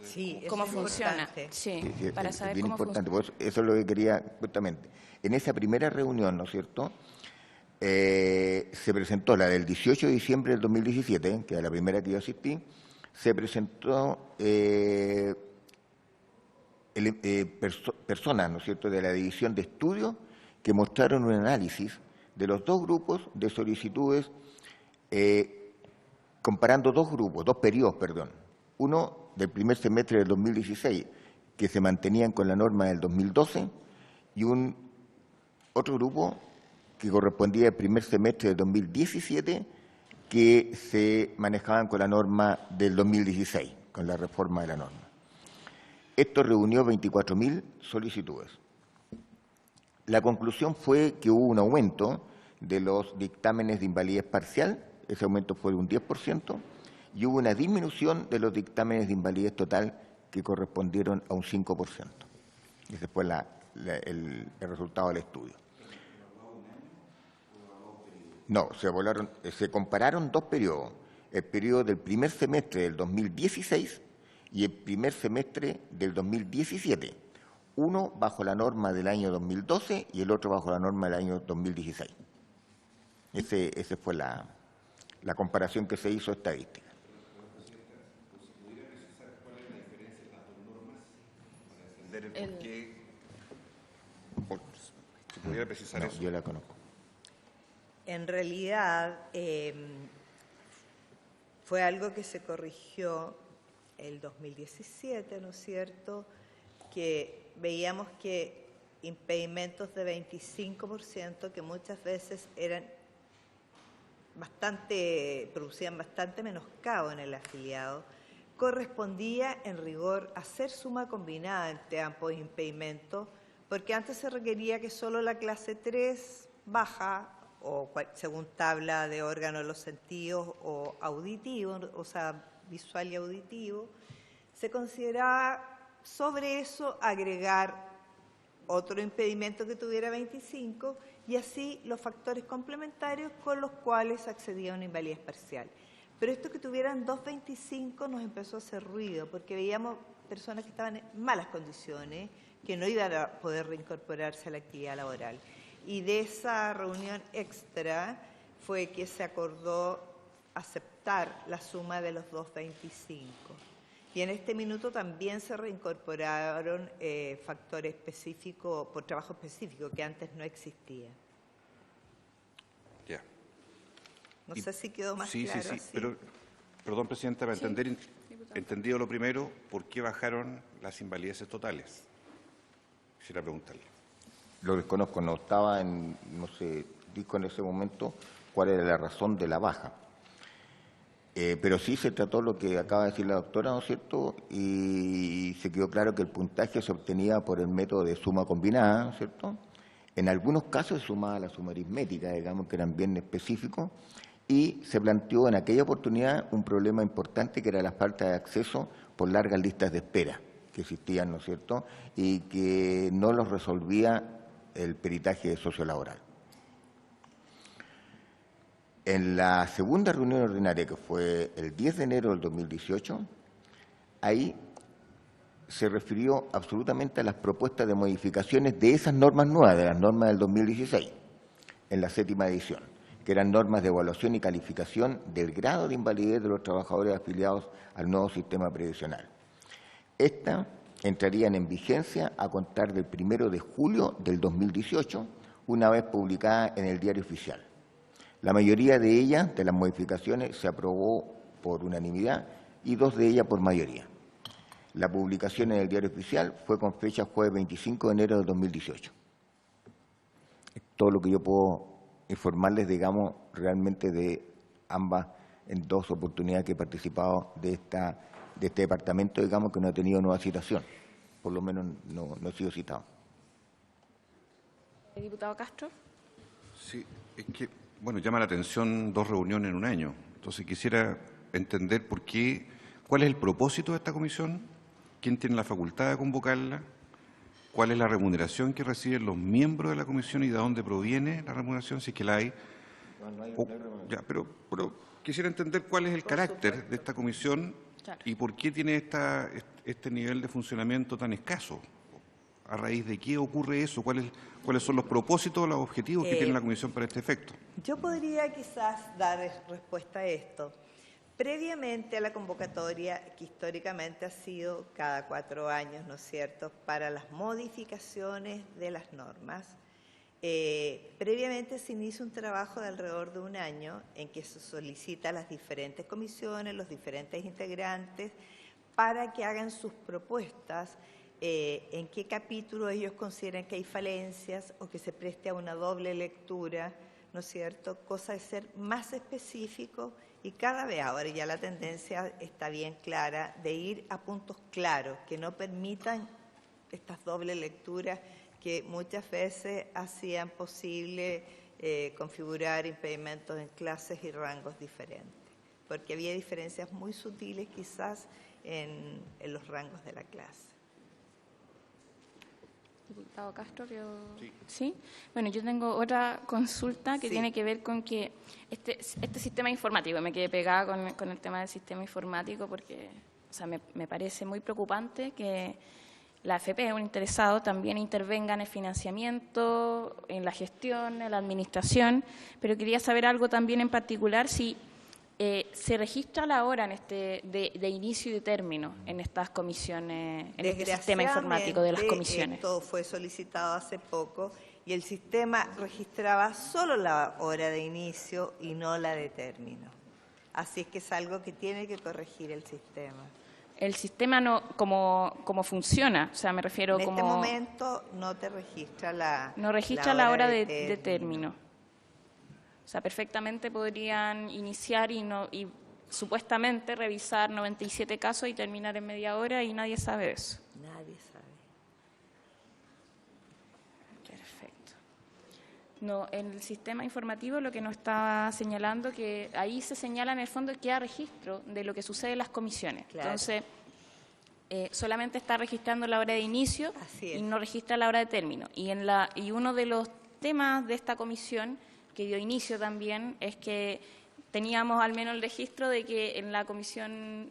Sí, eso ¿Cómo es funciona? importante. Sí, Sí, para es saber bien cómo importante, funciona. por eso es lo que quería justamente. En esa primera reunión, ¿no es cierto?, se presentó la del 18 de diciembre del 2017, que era la primera que yo asistí, se presentó personas, ¿no es cierto?, de la División de Estudios que mostraron un análisis de los 2 grupos de solicitudes, comparando 2 periodos, uno del primer semestre del 2016, que se mantenían con la norma del 2012, y otro grupo que correspondía al primer semestre del 2017, que se manejaban con la norma del 2016, con la reforma de la norma. Esto reunió 24.000 solicitudes. La conclusión fue que hubo un aumento de los dictámenes de invalidez parcial, ese aumento fue de un 10%, y hubo una disminución de los dictámenes de invalidez total que correspondieron a un 5%. Ese fue el resultado del estudio. No, se compararon 2 periodos, el periodo del primer semestre del 2016 y el primer semestre del 2017, uno bajo la norma del año 2012 y el otro bajo la norma del año 2016. Esa fue la comparación que se hizo estadística. ¿Se pudiera precisar No, eso? yo la conozco. En realidad, fue algo que se corrigió el 2017, ¿no es cierto?, que veíamos que impedimentos de 25% que muchas veces producían bastante menoscabo en el afiliado, correspondía en rigor hacer suma combinada entre ambos impedimentos, porque antes se requería que solo la clase 3 baja, o según tabla de órgano de los sentidos o auditivo, o sea, visual y auditivo, se consideraba sobre eso agregar otro impedimento que tuviera 25 y así los factores complementarios con los cuales accedía a una invalidez parcial. Pero esto que tuvieran 2.25 nos empezó a hacer ruido porque veíamos personas que estaban en malas condiciones, que no iban a poder reincorporarse a la actividad laboral. Y de esa reunión extra fue que se acordó aceptar la suma de los 2.25. Y en este minuto también se reincorporaron factores específicos por trabajo específico que antes no existía. Ya. No sé si quedó más sí, claro. Sí, así. pero, perdón, Presidenta, para entender, entendido lo primero, ¿por qué bajaron las invalideces totales? Quisiera preguntarle. Lo desconozco, no se dijo en ese momento cuál era la razón de la baja. Pero sí se trató lo que acaba de decir la doctora, ¿no es cierto? Y se quedó claro que el puntaje se obtenía por el método de suma combinada, ¿no es cierto? En algunos casos se sumaba la suma aritmética, digamos que eran bien específicos, y se planteó en aquella oportunidad un problema importante que era la falta de acceso por largas listas de espera que existían, ¿no es cierto? Y que no los resolvía el peritaje sociolaboral. En la segunda reunión ordinaria, que fue el 10 de enero del 2018, ahí se refirió absolutamente a las propuestas de modificaciones de esas normas nuevas, de las normas del 2016, en la 7ª edición, que eran normas de evaluación y calificación del grado de invalidez de los trabajadores afiliados al nuevo sistema previsional. Estas entrarían en vigencia a contar del 1 de julio del 2018, una vez publicada en el Diario Oficial. La mayoría de ellas, de las modificaciones, se aprobó por unanimidad y 2 de ellas por mayoría. La publicación en el Diario Oficial fue con fecha jueves 25 de enero del 2018. Es todo lo que yo puedo informarles, digamos, realmente de ambas, en 2 oportunidades que he participado de este departamento, digamos, que no he tenido nueva citación. Por lo menos no he sido citado. Diputado Castro. Sí, es que, bueno, llama la atención 2 reuniones en un año. Entonces quisiera entender cuál es el propósito de esta comisión, quién tiene la facultad de convocarla, cuál es la remuneración que reciben los miembros de la comisión y de dónde proviene la remuneración, si es que la hay. Ya, pero quisiera entender cuál es el carácter de esta comisión y por qué tiene este nivel de funcionamiento tan escaso. ¿A raíz de qué ocurre eso? ¿Cuáles son los propósitos, los objetivos que tiene la comisión para este efecto? Yo podría quizás dar respuesta a esto. Previamente a la convocatoria, que históricamente ha sido cada 4 años, ¿no es cierto?, para las modificaciones de las normas, previamente se inicia un trabajo de alrededor de 1 año en que se solicita a las diferentes comisiones, los diferentes integrantes, para que hagan sus propuestas en qué capítulo ellos consideran que hay falencias o que se preste a una doble lectura, ¿no es cierto?, cosa de ser más específico y cada vez ahora ya la tendencia está bien clara de ir a puntos claros que no permitan estas dobles lecturas que muchas veces hacían posible configurar impedimentos en clases y rangos diferentes, porque había diferencias muy sutiles quizás en los rangos de la clase. Diputado Castro, ¿sí? Bueno, yo tengo otra consulta que tiene que ver con que este sistema informático, me quedé pegada con el tema del sistema informático porque me parece muy preocupante que la AFP, un interesado, también intervenga en el financiamiento, en la gestión, en la administración, pero quería saber algo también en particular, si se registra la hora en de inicio y de término en estas comisiones, en este sistema informático de las comisiones. Esto fue solicitado hace poco y el sistema registraba solo la hora de inicio y no la de término. Así es que es algo que tiene que corregir el sistema. el sistema no como funciona, o sea, me refiero En como... este momento no te registra no registra la hora de término. O sea, perfectamente podrían iniciar y supuestamente revisar 97 casos y terminar en media hora y nadie sabe de eso. Nadie sabe. Perfecto. No, en el sistema informativo lo que nos está señalando, que ahí se señala en el fondo que hay registro de lo que sucede en las comisiones. Claro. Entonces, solamente está registrando la hora de inicio Así es. y no registra la hora de término. Y uno de los temas de esta comisión que dio inicio también es que teníamos al menos el registro de que en la comisión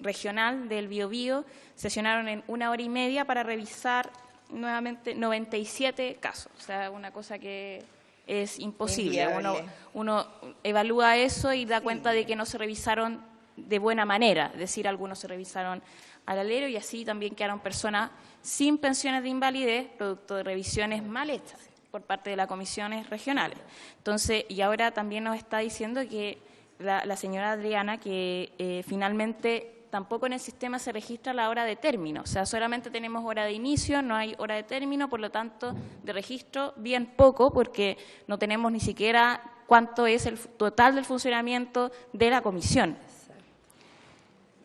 regional del Biobío sesionaron en 1 hora y media para revisar nuevamente 97 casos. O sea, una cosa que es imposible. Inviable. Uno evalúa eso y da cuenta de que no se revisaron de buena manera. Es decir, algunos se revisaron al alero y así también quedaron personas sin pensiones de invalidez, producto de revisiones mal hechas por parte de las comisiones regionales. Entonces, y ahora también nos está diciendo que la señora Adriana que finalmente tampoco en el sistema se registra la hora de término, o sea, solamente tenemos hora de inicio, no hay hora de término, por lo tanto, de registro bien poco, porque no tenemos ni siquiera cuánto es el total del funcionamiento de la comisión,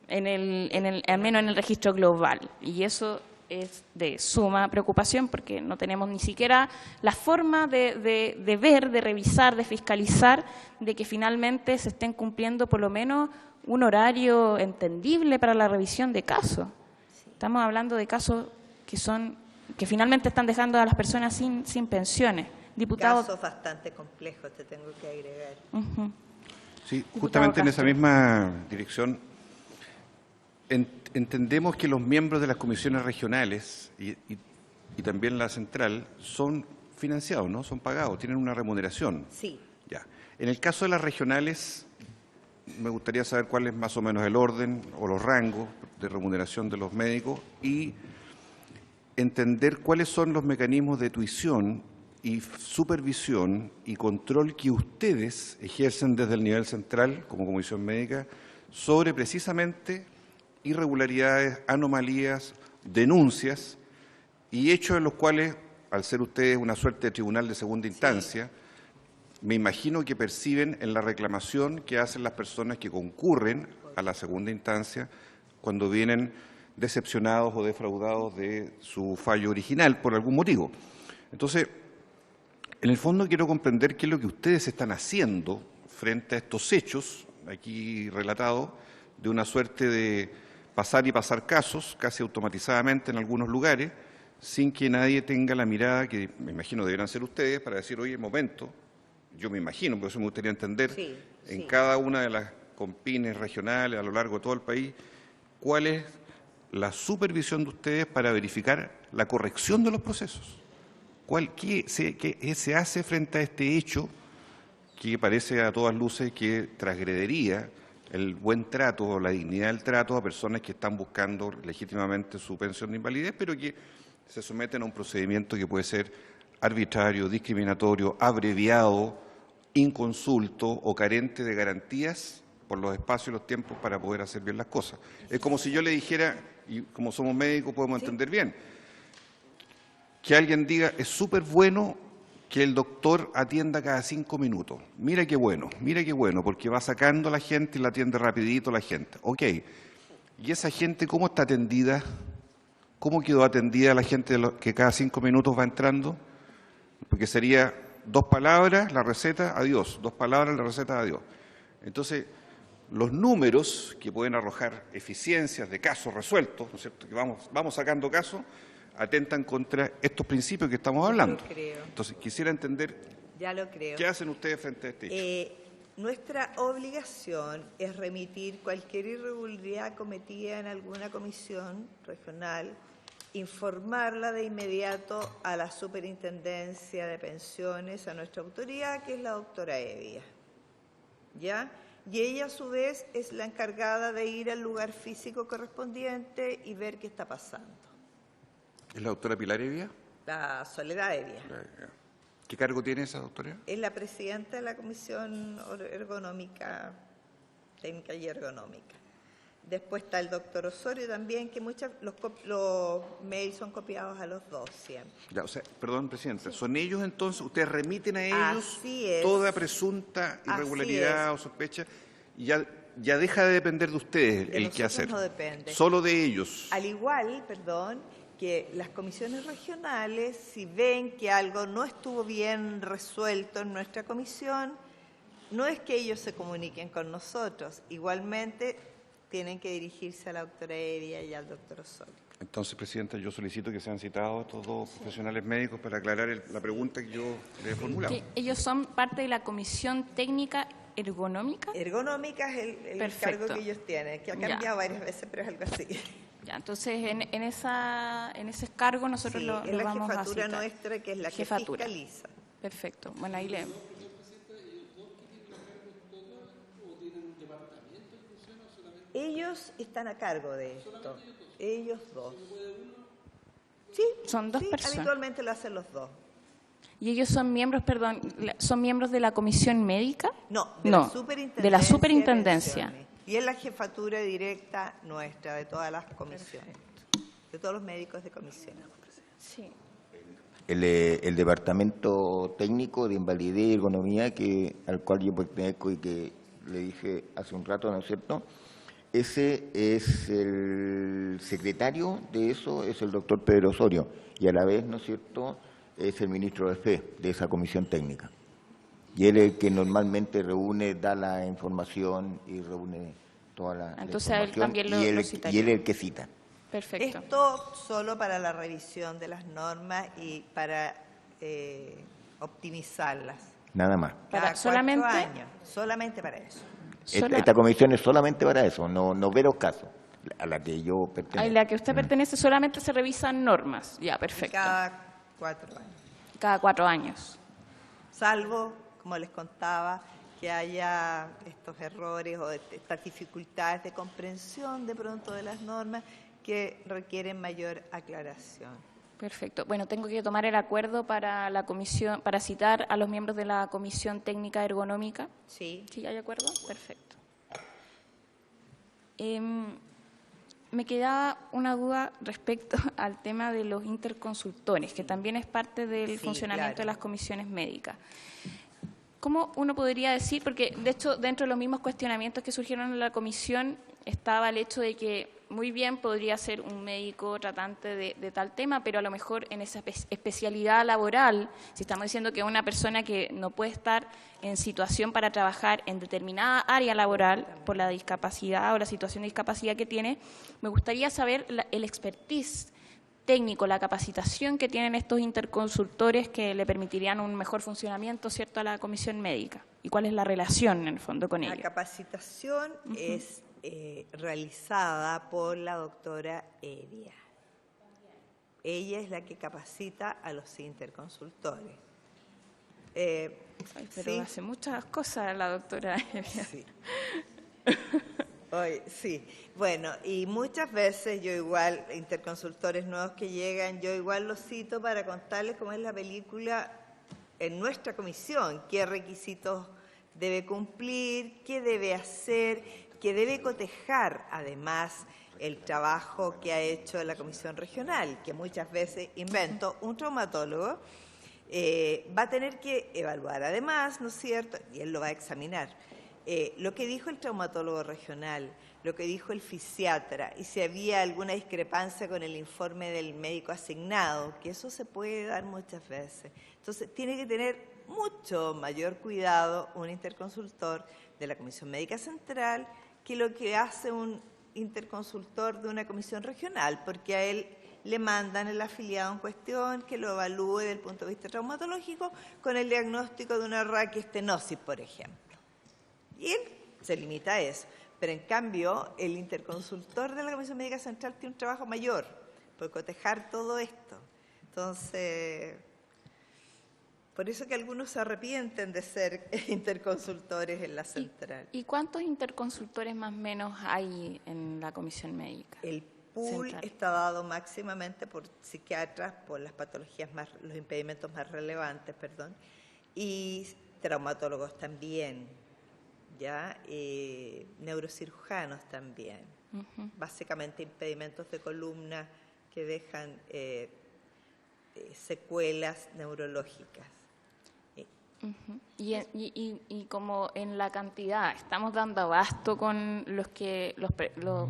al menos en el registro global, y eso es de suma preocupación porque no tenemos ni siquiera la forma de ver, de revisar, de fiscalizar, de que finalmente se estén cumpliendo por lo menos un horario entendible para la revisión de casos. Estamos hablando de casos que finalmente están dejando a las personas sin pensiones. Diputado. Casos bastante complejos, te tengo que agregar. Uh-huh. Sí, Diputado justamente en esa Castro. misma dirección, entendemos que los miembros de las comisiones regionales y también la central son financiados, ¿no? Son pagados, tienen una remuneración. Sí. Ya. En el caso de las regionales, me gustaría saber cuál es más o menos el orden o los rangos de remuneración de los médicos y entender cuáles son los mecanismos de tuición y supervisión y control que ustedes ejercen desde el nivel central, como Comisión Médica, sobre precisamente irregularidades, anomalías, denuncias y hechos en los cuales, al ser ustedes una suerte de tribunal de segunda instancia, me imagino que perciben en la reclamación que hacen las personas que concurren a la segunda instancia cuando vienen decepcionados o defraudados de su fallo original por algún motivo. Entonces, en el fondo quiero comprender qué es lo que ustedes están haciendo frente a estos hechos, aquí relatados, de una suerte de pasar y pasar casos, casi automatizadamente en algunos lugares, sin que nadie tenga la mirada que me imagino deberán ser ustedes para decir, oye, momento, yo me imagino, por eso me gustaría entender, en cada una de las compines regionales a lo largo de todo el país, cuál es la supervisión de ustedes para verificar la corrección de los procesos. ¿Qué se hace frente a este hecho que parece a todas luces que transgredería el buen trato o la dignidad del trato a personas que están buscando legítimamente su pensión de invalidez, pero que se someten a un procedimiento que puede ser arbitrario, discriminatorio, abreviado, inconsulto o carente de garantías por los espacios y los tiempos para poder hacer bien las cosas? Es como si yo le dijera, y como somos médicos podemos entender bien, que alguien diga, es súper bueno que el doctor atienda cada 5 minutos. Mira qué bueno, porque va sacando a la gente y la atiende rapidito la gente. Ok, ¿y esa gente cómo está atendida? ¿Cómo quedó atendida la gente que cada 5 minutos va entrando? Porque sería 2 palabras, la receta, adiós. 2 palabras, la receta, adiós. Entonces, los números que pueden arrojar eficiencias de casos resueltos, ¿no es cierto?, que vamos sacando casos, atentan contra estos principios que estamos hablando. Yo lo creo. Entonces, quisiera entender Ya lo creo. qué hacen ustedes frente a este hecho. Nuestra obligación es remitir cualquier irregularidad cometida en alguna comisión regional, informarla de inmediato a la Superintendencia de Pensiones, a nuestra autoridad, que es la doctora Evia. ¿Ya? Y ella, a su vez, es la encargada de ir al lugar físico correspondiente y ver qué está pasando. ¿Es la doctora Pilar Evia? La Soledad Evia. ¿Qué cargo tiene esa doctora? Es la presidenta de la Comisión Ergonómica, Técnica y Ergonómica. Después está el doctor Osorio también, que los mails son copiados a los dos siempre. Ya, o sea, perdón, Presidenta, ¿son ellos entonces, ustedes remiten a ellos Así es. toda presunta irregularidad o sospecha y ya deja de depender de ustedes De el qué nosotros hacer? no depende. Solo de ellos. Al igual, que las comisiones regionales, si ven que algo no estuvo bien resuelto en nuestra comisión, no es que ellos se comuniquen con nosotros, igualmente tienen que dirigirse a la doctora Evia y al doctor Osorio. Entonces, Presidenta, yo solicito que sean citados estos dos profesionales médicos para aclarar la pregunta que yo le he formulado. Que ellos son parte de la Comisión Técnica Ergonómica. Ergonómica es el Perfecto. cargo que ellos tienen, que ha Ya. cambiado varias veces, pero es algo así. Ya, entonces, en ese cargo nosotros Sí, lo es la vamos a jefatura citar. nuestra, que es la Jefatura. que fiscaliza. Perfecto. Bueno, ahí le... Ellos están a cargo de esto, ellos dos. Sí, Son dos sí, personas. habitualmente lo hacen los dos. ¿Y ellos son miembros, son miembros de la comisión médica? No, No, de la superintendencia. de pensiones. Y es la jefatura directa nuestra, de todas las comisiones, de todos los médicos de comisiones. Sí. El departamento técnico de invalidez y ergonomía al cual yo pertenezco y que le dije hace un rato, ¿no es cierto? Ese es el secretario de eso, es el doctor Pedro Osorio, y a la vez, ¿no es cierto?, es el ministro de Fe de esa comisión técnica. Y él es el que normalmente reúne, da la información y reúne toda la Entonces a él información, también y lo él citaría. es el que cita. Perfecto. Esto solo para la revisión de las normas y para optimizarlas. Nada más. Cada 4 solamente- años, solamente para eso. Esta comisión es solamente para eso, no ve los casos a la que yo A pertenezco. la que usted pertenece solamente se revisan normas. Ya, perfecto. Cada 4 años. Cada 4 años. Salvo, como les contaba, que haya estos errores o estas dificultades de comprensión de pronto de las normas que requieren mayor aclaración. Perfecto. Bueno, tengo que tomar el acuerdo para la comisión, para citar a los miembros de la Comisión Técnica Ergonómica. Sí. ¿Sí hay acuerdo? Perfecto. Me quedaba una duda respecto al tema de los interconsultores, que también es parte del Sí, funcionamiento claro. de las comisiones médicas. ¿Cómo uno podría decir? Porque, de hecho, dentro de los mismos cuestionamientos que surgieron en la comisión estaba el hecho de que muy bien podría ser un médico tratante de tal tema, pero a lo mejor en esa especialidad laboral, si estamos diciendo que una persona que no puede estar en situación para trabajar en determinada área laboral por la discapacidad o la situación de discapacidad que tiene, me gustaría saber el expertise técnico, la capacitación que tienen estos interconsultores que le permitirían un mejor funcionamiento, ¿cierto?, a la comisión médica. ¿Y cuál es la relación, en el fondo, con La ellos? capacitación es realizada por la doctora Evia. Ella es la que capacita a los interconsultores. Ay, pero sí. hace muchas cosas la doctora. Sí. Sí, bueno, y muchas veces yo igual, interconsultores nuevos que llegan, yo igual los cito para contarles cómo es la película en nuestra comisión, qué requisitos debe cumplir, qué debe hacer, que debe cotejar además el trabajo que ha hecho la comisión regional, que muchas veces invento un traumatólogo, va a tener que evaluar además, ¿no es cierto? Y él lo va a examinar. Lo que dijo el traumatólogo regional, lo que dijo el fisiatra, y si había alguna discrepancia con el informe del médico asignado, que eso se puede dar muchas veces. Entonces, tiene que tener mucho mayor cuidado un interconsultor de la Comisión Médica Central que lo que hace un interconsultor de una comisión regional, porque a él le mandan el afiliado en cuestión que lo evalúe desde el punto de vista traumatológico con el diagnóstico de una raquiestenosis, por ejemplo. Y él se limita a eso. Pero en cambio, el interconsultor de la Comisión Médica Central tiene un trabajo mayor por cotejar todo esto. Entonces, por eso que algunos se arrepienten de ser interconsultores en la central. ¿Y cuántos interconsultores más o menos hay en la comisión médica? El pool Central. está dado máximamente por psiquiatras, por las patologías los impedimentos más relevantes, y traumatólogos también, ya, neurocirujanos también. básicamente impedimentos de columna que dejan secuelas neurológicas. Y como en la cantidad, ¿estamos dando abasto con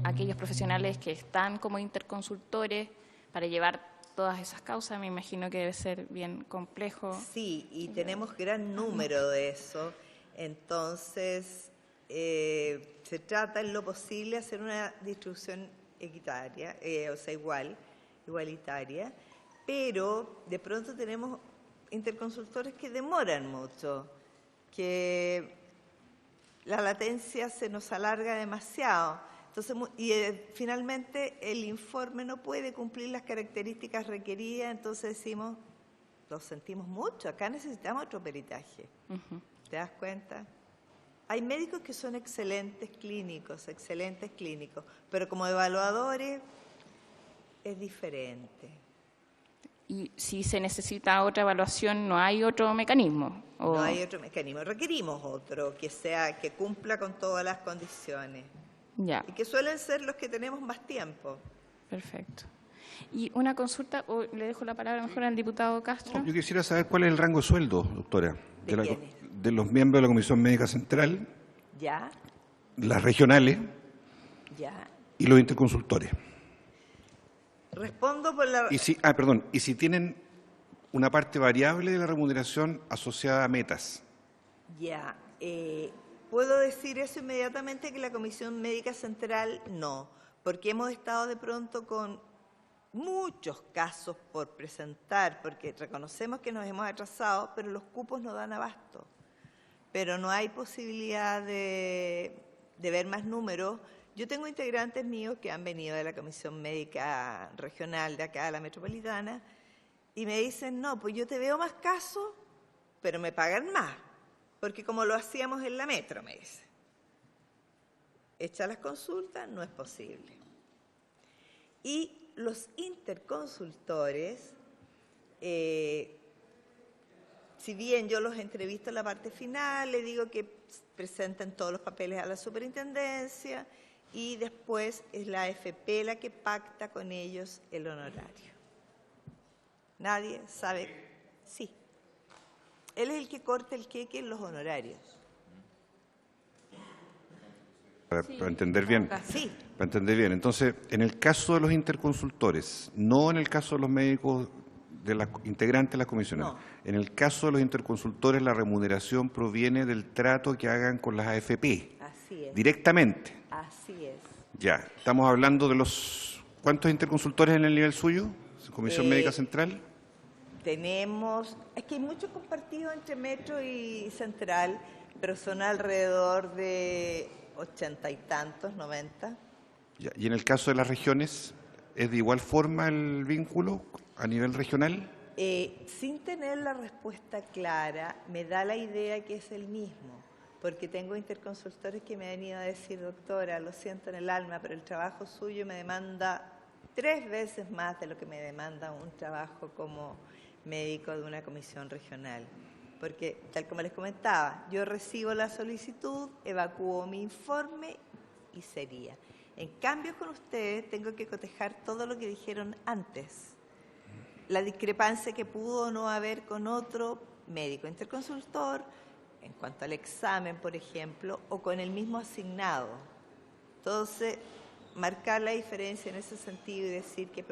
aquellos profesionales que están como interconsultores para llevar todas esas causas? Me imagino que debe ser bien complejo. Sí, y tenemos gran número de eso. Entonces, se trata en lo posible de hacer una distribución equitaria, o sea, igualitaria, pero de pronto tenemos interconsultores que demoran mucho, que la latencia se nos alarga demasiado. Entonces, finalmente el informe no puede cumplir las características requeridas, entonces decimos, lo sentimos mucho, acá necesitamos otro peritaje. ¿Te das cuenta? Hay médicos que son excelentes clínicos, pero como evaluadores es diferente. Y si se necesita otra evaluación, ¿no hay otro mecanismo? No hay otro mecanismo. Requerimos otro que cumpla con todas las condiciones. Ya. Y que suelen ser los que tenemos más tiempo. Perfecto. Y una consulta, le dejo la palabra mejor al diputado Castro. Yo quisiera saber cuál es el rango de sueldo, doctora, de los miembros de la Comisión Médica Central, ya, las regionales ya. y los interconsultores. Respondo por la... Y si tienen una parte variable de la remuneración asociada a metas. Ya, puedo decir eso inmediatamente que la Comisión Médica Central no, porque hemos estado de pronto con muchos casos por presentar, porque reconocemos que nos hemos atrasado, pero los cupos no dan abasto. Pero no hay posibilidad de ver más números. Yo tengo integrantes míos que han venido de la Comisión Médica Regional de acá, de la Metropolitana, y me dicen, no, pues yo te veo más casos, pero me pagan más, porque como lo hacíamos en la Metro, me dicen. Hechas las consultas, no es posible. Y los interconsultores, si bien yo los entrevisto en la parte final, les digo que presenten todos los papeles a la superintendencia, y después es la AFP la que pacta con ellos el honorario. Nadie sabe, sí. Él es el que corta el queque en los honorarios. Para entender bien. Sí. Para entender bien. Entonces, en el caso de los interconsultores, no en el caso de los médicos integrantes de las comisiones, no. En el caso de los interconsultores, la remuneración proviene del trato que hagan con las AFP. Así es. Directamente. Así es. Ya, estamos hablando de los... ¿Cuántos interconsultores en el nivel suyo? ¿Comisión Médica Central? Tenemos... Es que hay muchos compartidos entre Metro y Central, pero son alrededor de 80 y tantos, 90. Ya, ¿y en el caso de las regiones, es de igual forma el vínculo a nivel regional? Sin tener la respuesta clara, me da la idea que es el mismo. Porque tengo interconsultores que me han venido a decir, doctora, lo siento en el alma, pero el trabajo suyo me demanda 3 veces más de lo que me demanda un trabajo como médico de una comisión regional. Porque, tal como les comentaba, yo recibo la solicitud, evacúo mi informe y sería. En cambio, con ustedes tengo que cotejar todo lo que dijeron antes. La discrepancia que pudo o no haber con otro médico interconsultor, en cuanto al examen, por ejemplo, o con el mismo asignado. Entonces, marcar la diferencia en ese sentido y decir que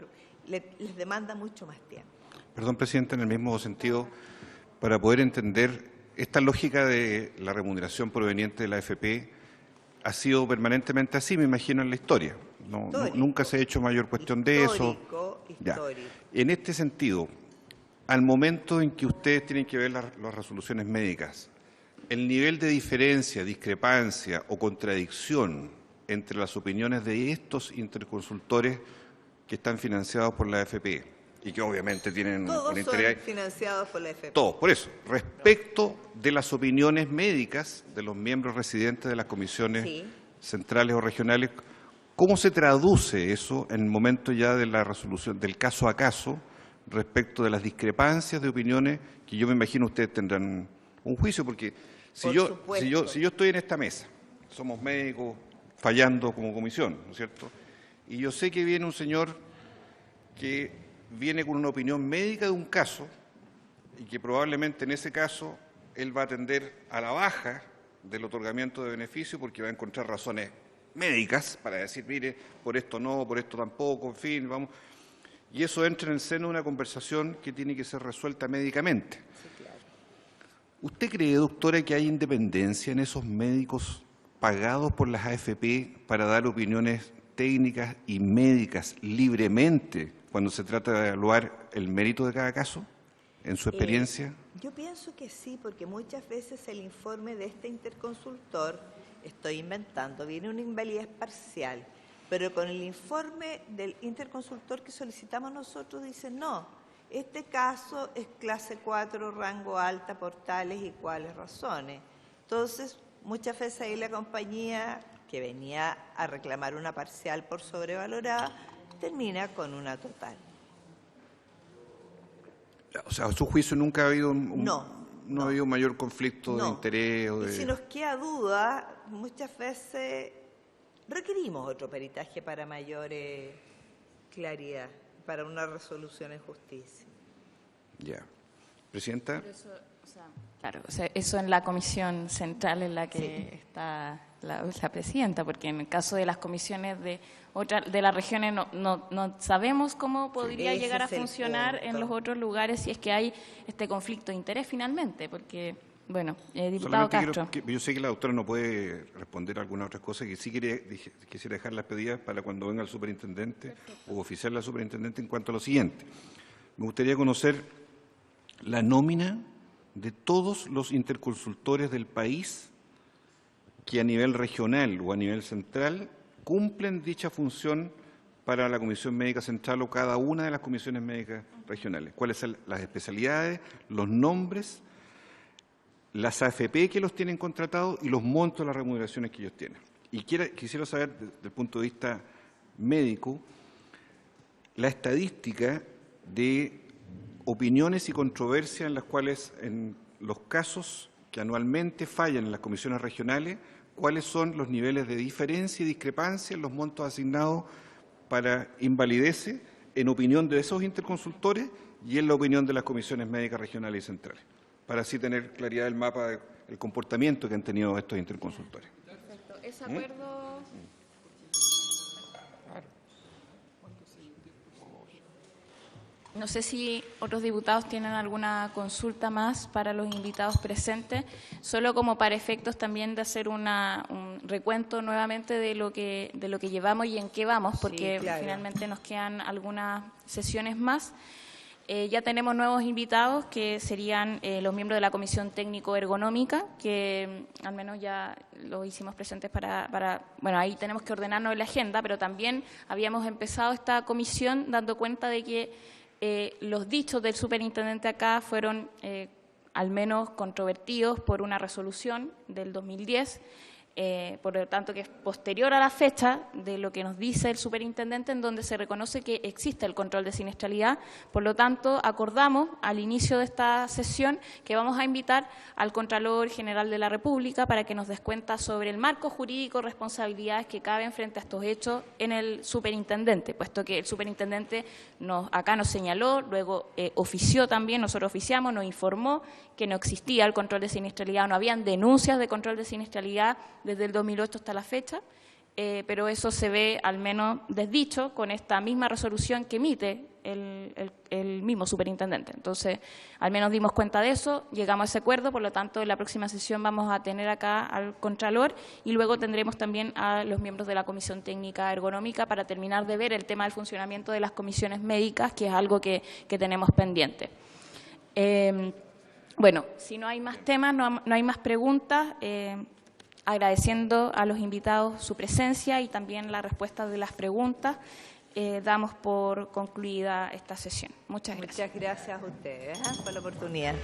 les demanda mucho más tiempo. Perdón, presidente, en el mismo sentido, para poder entender esta lógica de la remuneración proveniente de la AFP, ha sido permanentemente así, me imagino, en la historia. Nunca se ha hecho mayor cuestión de eso. Ya. En este sentido, al momento en que ustedes tienen que ver las resoluciones médicas, el nivel de diferencia, discrepancia o contradicción entre las opiniones de estos interconsultores que están financiados por la AFP y que obviamente tienen un interés... Todos son financiados por la AFP. Todos, por eso. Respecto de las opiniones médicas de los miembros residentes de las comisiones centrales o regionales, ¿cómo se traduce eso en el momento ya de la resolución del caso a caso respecto de las discrepancias de opiniones que yo me imagino ustedes tendrán un juicio? Porque si yo estoy en esta mesa, somos médicos fallando como comisión, ¿no es cierto? Y yo sé que viene un señor que viene con una opinión médica de un caso y que probablemente en ese caso él va a tender a la baja del otorgamiento de beneficio porque va a encontrar razones médicas para decir, mire, por esto no, por esto tampoco, en fin, vamos. Y eso entra en el seno de una conversación que tiene que ser resuelta médicamente. Sí, claro. ¿Usted cree, doctora, que hay independencia en esos médicos pagados por las AFP para dar opiniones técnicas y médicas libremente cuando se trata de evaluar el mérito de cada caso, en su experiencia? Yo pienso que sí, porque muchas veces el informe de este interconsultor, estoy inventando, viene una invalidez parcial, pero con el informe del interconsultor que solicitamos nosotros dice no, este caso es clase 4, rango alta, por tales y cuales razones. Entonces, muchas veces ahí la compañía que venía a reclamar una parcial por sobrevalorada termina con una total. O sea, a su juicio nunca ha habido No ha habido mayor conflicto de interés. O Y de... si nos queda duda, muchas veces requerimos otro peritaje para mayor claridad, para una resolución en justicia. Ya. Presidenta. Claro, o sea, eso en la comisión central en la que está la presidenta, porque en el caso de las comisiones de las regiones no sabemos cómo podría llegar a funcionar en los otros lugares si es que hay este conflicto de interés finalmente, porque, bueno, diputado Castro. Yo sé que la doctora no puede responder a algunas otras cosas, que sí quisiera dejar las pedidas para cuando venga el superintendente o oficial la superintendente en cuanto a lo siguiente. Me gustaría conocer la nómina de todos los interconsultores del país que a nivel regional o a nivel central cumplen dicha función para la Comisión Médica Central o cada una de las comisiones médicas regionales. ¿Cuáles son las especialidades, los nombres, las AFP que los tienen contratados y los montos de las remuneraciones que ellos tienen? Y quisiera saber, desde el punto de vista médico, la estadística de opiniones y controversias en las cuales, en los casos que anualmente fallan en las comisiones regionales, cuáles son los niveles de diferencia y discrepancia en los montos asignados para invalidez en opinión de esos interconsultores y en la opinión de las comisiones médicas regionales y centrales, para así tener claridad del mapa del comportamiento que han tenido estos interconsultores. Perfecto. ¿Ese acuerdo? No sé si otros diputados tienen alguna consulta más para los invitados presentes, solo como para efectos también de hacer un recuento nuevamente de lo que llevamos y en qué vamos, porque sí, claro, finalmente nos quedan algunas sesiones más. Ya tenemos nuevos invitados que serían los miembros de la Comisión Técnico-Ergonómica, que al menos ya lo hicimos presentes bueno, ahí tenemos que ordenarnos en la agenda, pero también habíamos empezado esta comisión dando cuenta de que los dichos del superintendente acá fueron al menos controvertidos por una resolución del 2010, por lo tanto que es posterior a la fecha de lo que nos dice el superintendente, en donde se reconoce que existe el control de siniestralidad. Por lo tanto, acordamos al inicio de esta sesión que vamos a invitar al Contralor General de la República para que nos des cuenta sobre el marco jurídico, responsabilidades que caben frente a estos hechos en el superintendente, puesto que el superintendente acá nos señaló, luego ofició también, nosotros oficiamos, nos informó que no existía el control de siniestralidad, no habían denuncias de control de siniestralidad desde el 2008 hasta la fecha, pero eso se ve al menos desdicho con esta misma resolución que emite el mismo superintendente. Entonces, al menos dimos cuenta de eso, llegamos a ese acuerdo, por lo tanto, en la próxima sesión vamos a tener acá al Contralor y luego tendremos también a los miembros de la Comisión Técnica Ergonómica para terminar de ver el tema del funcionamiento de las comisiones médicas, que es algo que tenemos pendiente. Bueno, si no hay más temas, no hay más preguntas, agradeciendo a los invitados su presencia y también la respuesta de las preguntas, damos por concluida esta sesión. Muchas gracias. Muchas gracias a ustedes por la oportunidad.